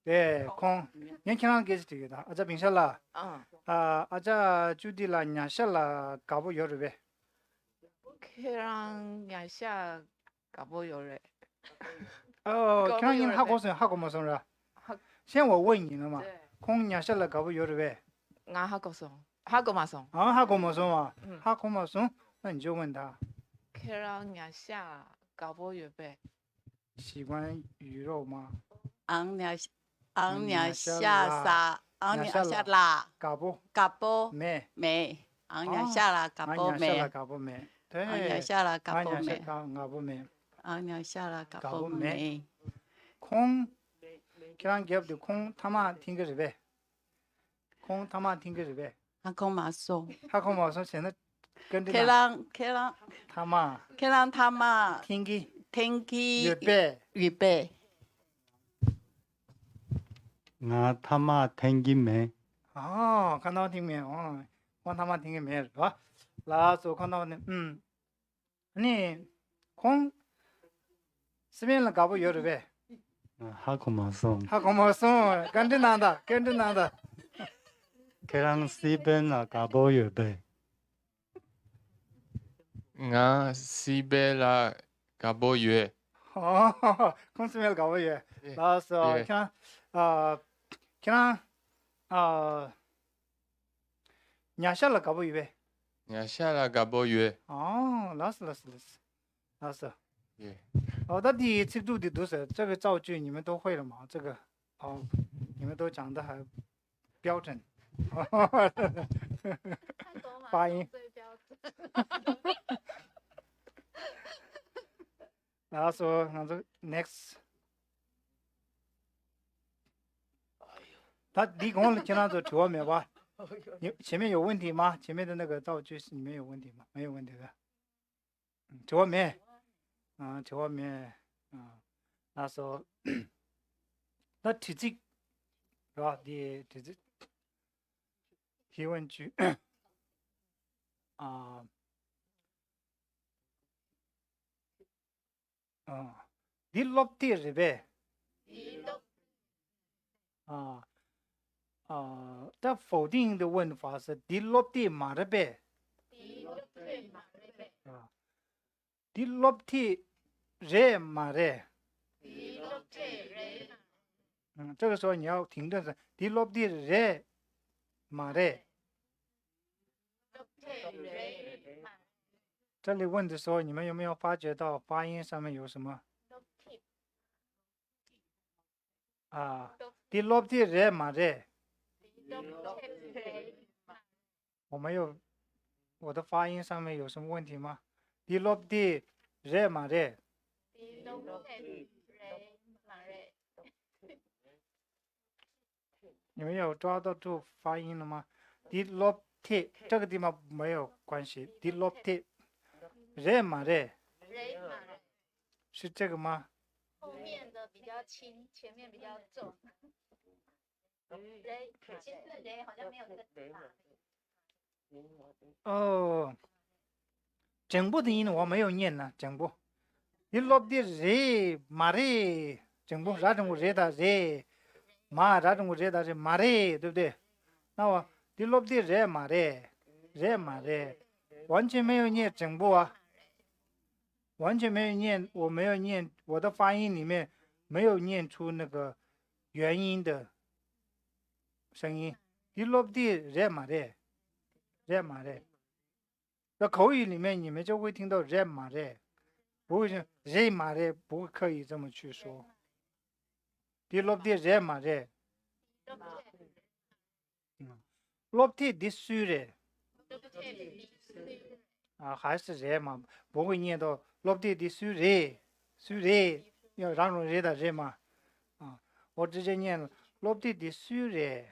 对，空。你걔랑给是这个的，在冰箱了。아자 주디라 냐샬라 가보 요르베. 걔랑 야샤 가보 요래. 걔랑 하고 무슨라. 现在我问你了嘛，空냐샬라 가보 요르베. 我하고 마송. 하고 무슨？那你就问他。걔랑 야샤 가보 요베. 喜欢鱼肉吗？昂鸟下撒昂娘下啦，嘎波嘎波没没，昂娘下啦，嘎波没，嘎波没，对，昂娘下啦，嘎波没，嘎波没，昂娘下啦，嘎波没，空，그냥 기업도 콩 타마 팅거 집에 콩 타마 팅거 집에 하콩 마소 하콩 마소 쟤는 근데 계란 타마 계란 타마 팅기预备nga thama thengi me看到听没光타마 팅기没是吧라서看到呢你콩 쓰면은 가보 여러 배 하고마송 하고마송 간드난다 계랑 시벤나 가보여베 nga sibela gaboye 콩스멜 가보 예 라서 그냥 냐샤라 가보 이베 냐샤라 gaboye 라스那第一次读的都是这个造句，你们都会了吗？这个你们都讲的还标准，发音。然后说，那这 next， 他你跟我经常做这面吧？你前面有问题吗？前面的那个造句是里面有问题吗？没有问题的。这面。처음에 나서 나 뒤직 봐, 네 뒤직 희원주 딜롭티르베这否定的问法是 딜롭티 마르베 딜롭티 래 마레这个时候你要停顿是 딜롭티 래 마레 这里问的时候你们有没有发觉到发音上面有什么딜롭티 래 마레 我没有我的发音上面有什么问题吗 딜롭티 래 마레你们有抓到住发音了吗 딜롭티 这个地方没有关系 딜롭티 래 마레 是这个吗后面的比较轻前面比较重其实雷好像没有这个整部的音我没有念呢整部딜롭티 래 마레整部啥整部래的래 마啥整部래的是마레对不对那我딜롭티 래 마레完全没有念整部完全没有念我没有念我的发音里面没有念出那个元音的声音딜롭티 래 마레在口语里面你们就会听到래 마레不会是래 마레不会刻意这么去说딜롭티 래 마레 롭티 디수레还是래嘛不会念到롭티 디수레 수레要让种래的래嘛我直接念了롭티 디수레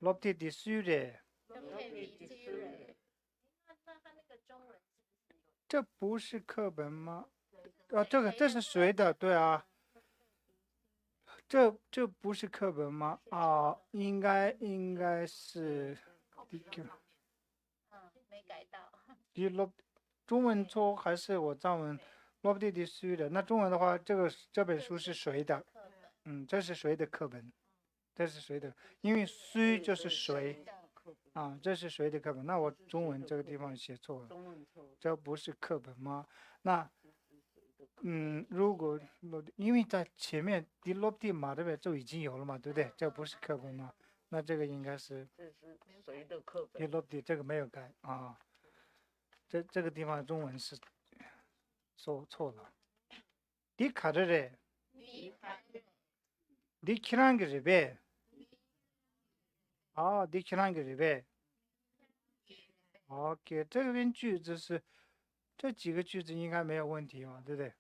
롭티 디수레这不是课本吗这是谁的对这不是课本吗应该是没改到中文错还是我藏文롭티 디수레那中文的话这本书是谁的这是谁的课本这是谁的因为수이就是谁这是谁的课本那我中文这个地方写错了这不是课本吗那如果因为在前面딜롭티 마르베就已经有了嘛对不对这不是课本吗那这个应该是谁的课本딜롭티这个没有改这个地方中文是说错了디카르레 니키란 게 리베.啊，니키란 게 리베. OK， 这边句子是这几个句子应该没有问题吧，对不对？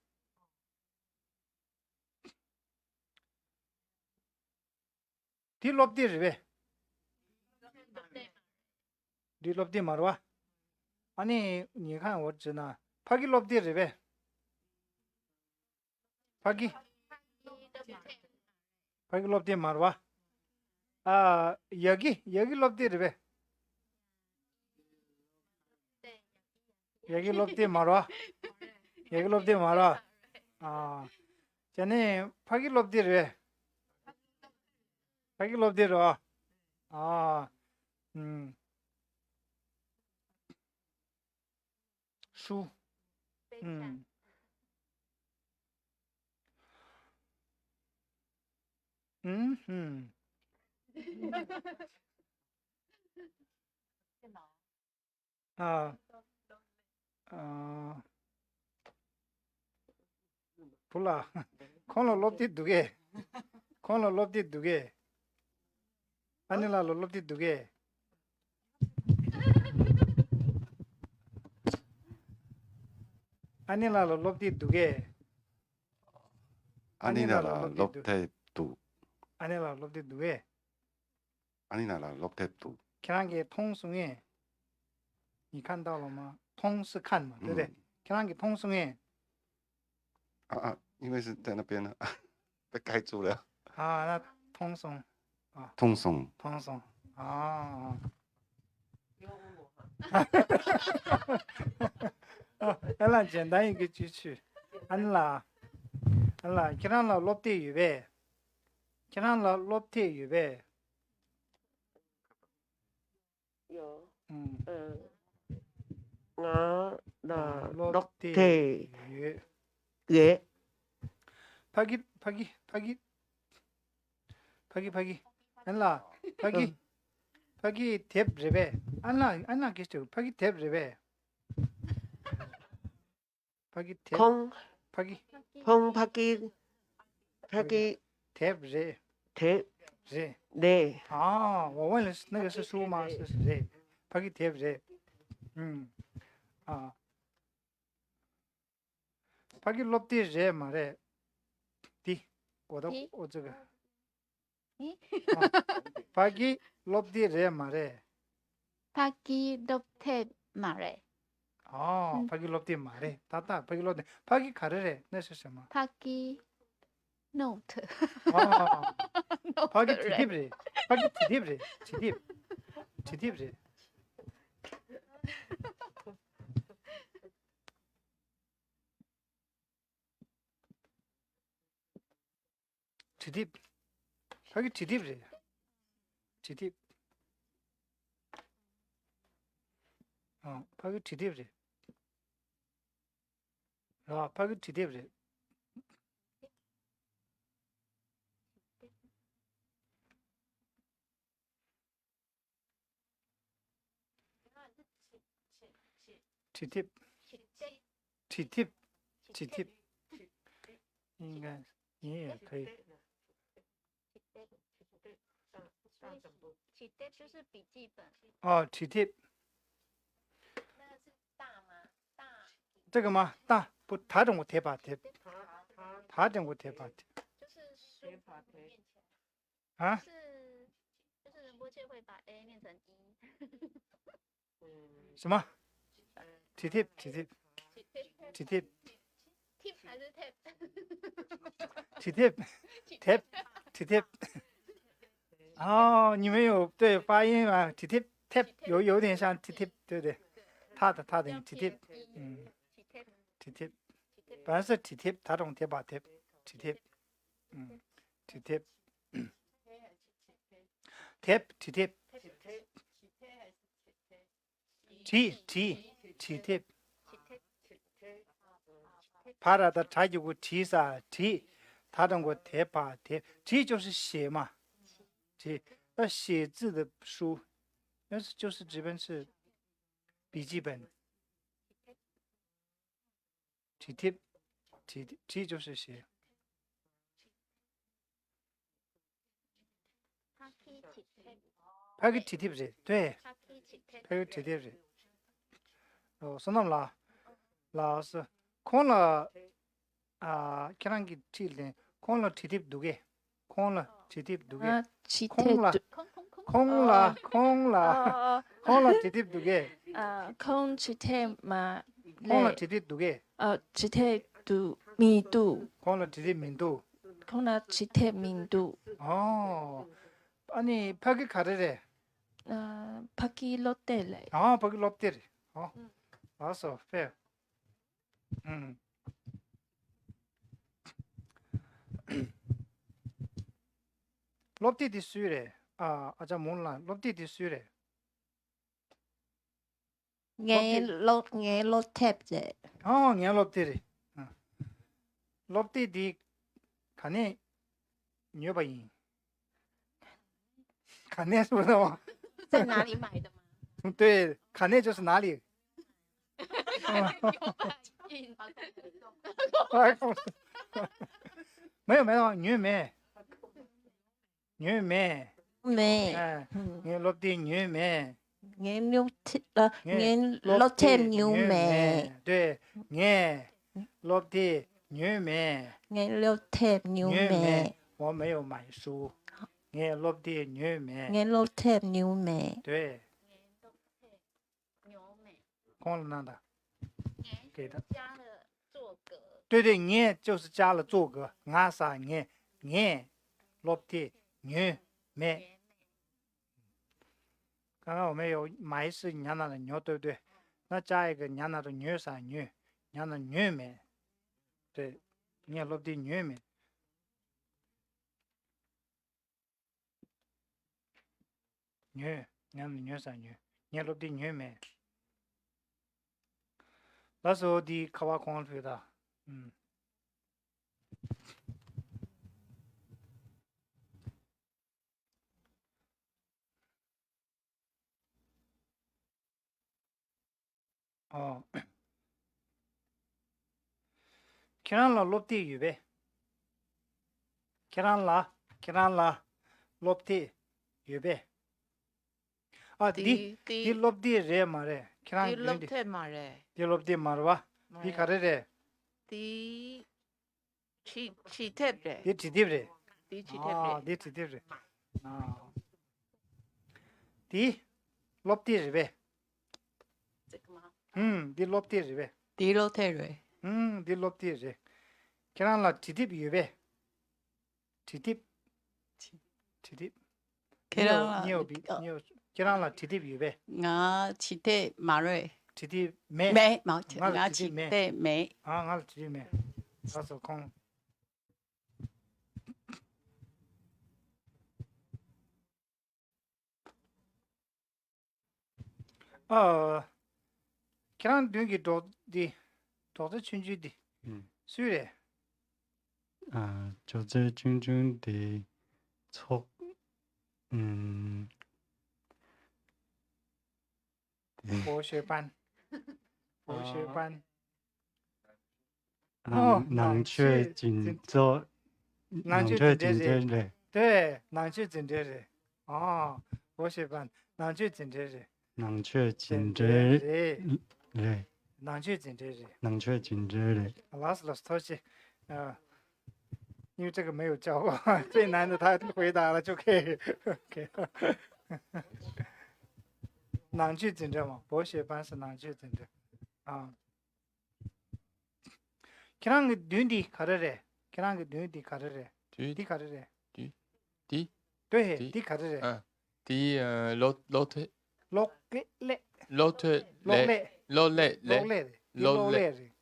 第六的是呗？第六的嘛是吧？你看我指呢，帕基六的是呗？帕基六的嘛是吧？여기六的是呗？여기六的嘛是吧？여기六的嘛是吧？저는 파기六的是呗？파기六的是吧？书，不啦，空了六的读个，空了六的读个，安尼啦六的读个。아니라 롭디 두개 아니라 롭테 두 아니라 롭디 두개 아니라 롭테 두 看给通顺诶你看到了吗通是看嘛对不对看给通顺诶因为是在那边呢被盖住了那通顺通顺那简单一个句句安啦看了落地预备看了落地预备有落地预파기 안라 파기 탭 레베 안라 계시죠 파기 탭 레베 파기 탭空 파기 空 파기 탭 레 对我问了那个是书吗是谁파기 탭 레 파기 롭디 레 말에我这个파기 롭디 레 말에 파기 롭테 말에 파기 롭디 말에 따따 파기 롭디 파기 가르레那是什么 파기 노트 파기 티딥레 파기 티딥레 티딥레 지딥 파기 지딥래 지딥 파기 지딥래 파기 지딥래 지딥应该你也可以起贴就是笔记本起贴那个是大吗？大这个吗大不他怎么贴吧贴他怎么贴吧贴就是书面前就是仁波切会把 A 念成 E 什么起贴 tip 还是 tap 起贴 tap 你们有对发音啊 tap 有点像 tap 对不对他的 tap tap 本来是 tap 他懂贴吧 tap tap tap tap tap起贴 파라다 자기고 지사 지 다른 거 대파 지就是写嘛지那写字的书那是就是这本是笔记本지就是写拍个体贴不是？对， 차키 치테 拍个体贴不是？哦，说那么了，老师，空了啊，给人给体的，空了体贴不给，空了体贴不给， 치테 空了， 콩콩콩 空了，空了， 空了体贴不给， 콩 치테 마 空了体贴不给， 치테 두 미두 空了体贴民度。 콩나 치테 민두 어, 아니 파기 가르래. 파키 롯데레 아, 파기 롯데레. 알았어, fair. 롯데 디스래. 아자 몰라. 롯데 디스래. nghe 롯탭제 nghe 롯데레. 롯데 디 가네 녀바이. 가네 是不是吗？在哪里买的吗？对，卡内就是哪里？没有，女美，没，哎，你落地女美， nghe 롯탭 뉴메 对，你落地女美， nghe 롯탭 뉴메 我没有买书，你落地女美， nghe 롯탭 뉴메 对， 牛美空了那的，给的。加了坐格，对，你就是加了坐格，俺啥你落地女美。刚刚我们有买是娘那的牛，对不对？那加一个娘那的女啥女，娘的女美，对，你落地女美。女，娘的女啥女，你落地女美。那时候的卡瓦矿出的，哦，看了落地预备，看了落地预备。啊，第落地人嘛嘞，看第六天嘛嘞，第落地嘛吧，第卡的嘞，第七天嘞，第几天嘞？第七天啊，嘞，第几天嘞？啊，第落地预备。这个吗？第落地预备。第六天嘞，第落地预看了几天预备？几天？你有比你有。看了几天预备？我七天马瑞，几天没？冇，我七天没。啊，我几天没？我手空。看对个多的群居的，是的。就这群群的错，博学班，能去锦州，能去锦州嘞，对，能去锦州嘞，哦，博学班，能去锦州嘞，能去锦州嘞，能去锦州嘞，能去锦州嘞。老师偷袭，因为这个没有教过，最难的他回答了就可以给。能去锦州嘛？博学班是能去锦州，啊。그냥 그 눈이 가르래. 그냥 그 눈이 가르래. 뒤 가르래. 뒤? 네, 뒤? 뒤 가르래. 뒤 로테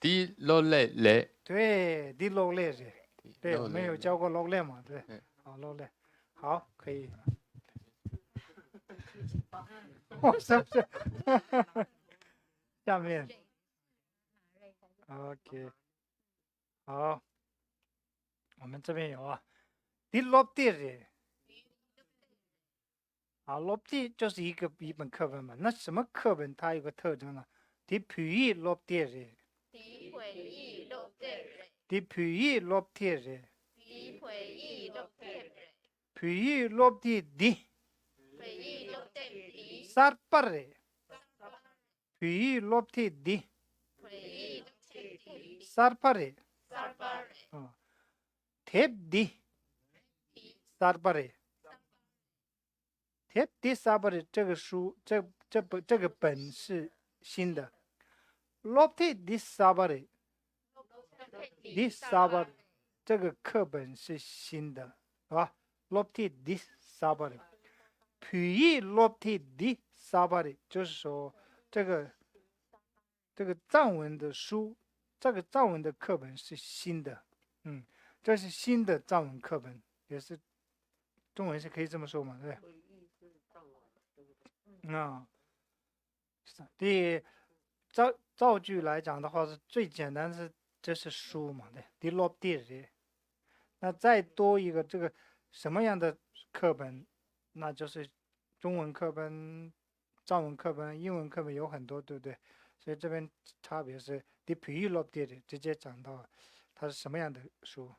뒤 로레레. 네, 뒤 로레레.对，我们有教过罗列嘛？对，好罗列，好，可以。我是不是？下面 ，OK， 好，我们这边有啊，第六地人，啊，六地就是一本课本嘛。那什么课本它有个特征呢？第培育六地人，第培育六地人，第培育六地人，第培育六地人，培育六地的，培育六萨巴雷，皮伊洛蒂迪，萨巴雷，贴迪，萨巴雷，贴迪萨巴雷，这个书，这个本是新的，洛蒂迪萨巴雷，迪萨巴雷，这个课本是新的，是吧？洛蒂迪萨巴雷。皮伊洛蒂迪萨巴里，就是说这个藏文的书，这个藏文的课本是新的，这是新的藏文课本，也是中文是可以这么说嘛，对不对？啊，第造句来讲的话，是最简单的，这是书嘛，对，迪洛蒂里，那再多一个这个什么样的课本？那就是中文课本、藏文课本、英文课本有很多，对不对？所以这边差别是的皮伊洛蒂的，直接讲到它是什么样的书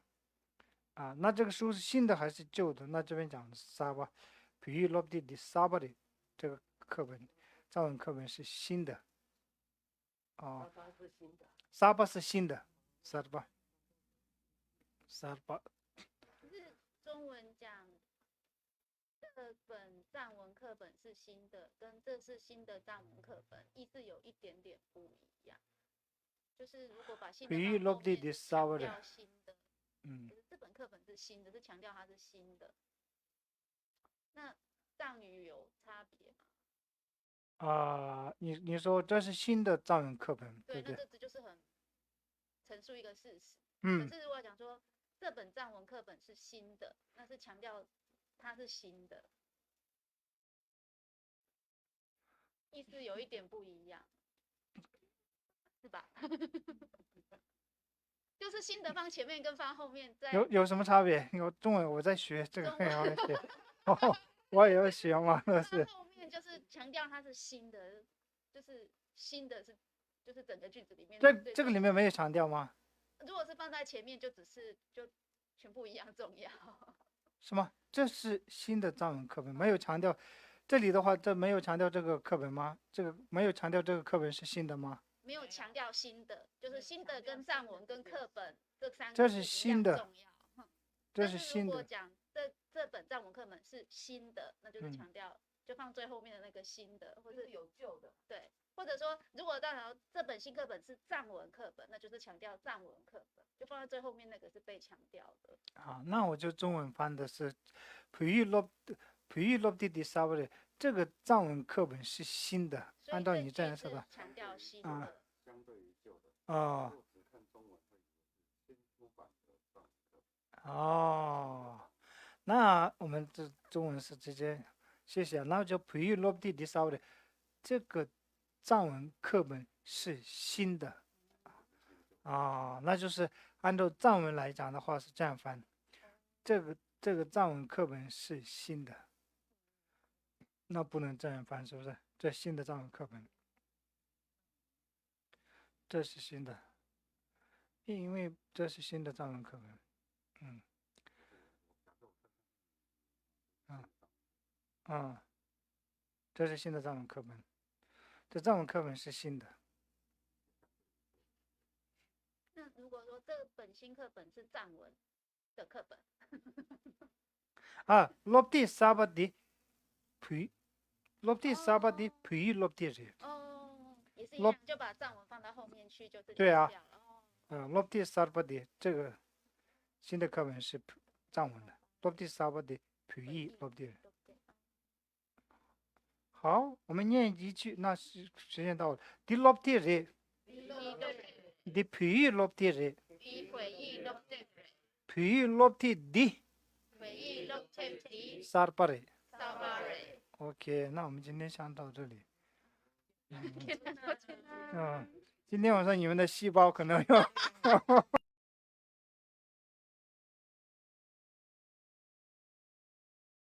啊？那这个书是新的还是旧的？那这边讲的沙巴皮伊洛蒂的沙巴的这个课本，藏文课本是新的哦。沙巴是新的，沙巴。是中文讲。这本藏文课本是新的，跟这是新的藏文课本意思有一点点不一样。就是如果把新的放后面强调新的，就是这本课本是新的，是强调它是新的。那藏语有差别吗？你说这是新的藏文课本，对，对，那这就是很陈述一个事实。可是如果讲说这本藏文课本是新的，那是强调它是新的，意思有一点不一样，是吧？就是新的放前面跟放后面在有什么差别？中文我在学这个，很好学。我也要学嘛，那是。后面就是强调它是新的，就是新的是就是整个句子里面。这个里面没有强调吗？如果是放在前面，就全部一样重要。是吗？这是新的藏文课本，没有强调。这里的话，这没有强调这个课本吗？这个没有强调这个课本是新的吗？没有强调新的，就是新的跟藏文跟课本这三个这是新的重要。这是新的。如果讲这本藏文课本是新的，那就是强调就放最后面的那个新的，或者有旧的。对，或者说如果当然这本新课本是藏文课本，那就是强调藏文课本，就放在最后面那个是被强调的。好，那我就中文翻的是皮伊洛蒂迪沙布的这个藏文课本是新的，按照你这样说的。强调新的。相对于旧的。哦。只看中文会新出版的藏文课本。哦，那我们这中文是直接谢谢，那就皮伊洛蒂迪沙布的这个藏文课本是新的。那就是按照藏文来讲的话是这样翻，这个藏文课本是新的，那不能这样翻，是不是？这新的藏文课本，这是新的，因为这是新的藏文课本，这是新的藏文课本，这藏文课本是新的。那如果说这本新课本是藏文的课本，洛蒂沙巴迪皮洛蒂沙巴迪皮洛蒂人。也是一样，就把藏文放到后面去，就是对啊。洛蒂沙巴迪这个新的课本是藏文的，洛蒂沙巴迪皮洛蒂人。好，我们念一句，那时间到了。迪洛蒂人。di pui lopti re pui lopti di sarpare OK 那我们今天先到这里今天晚上你们的细胞可能要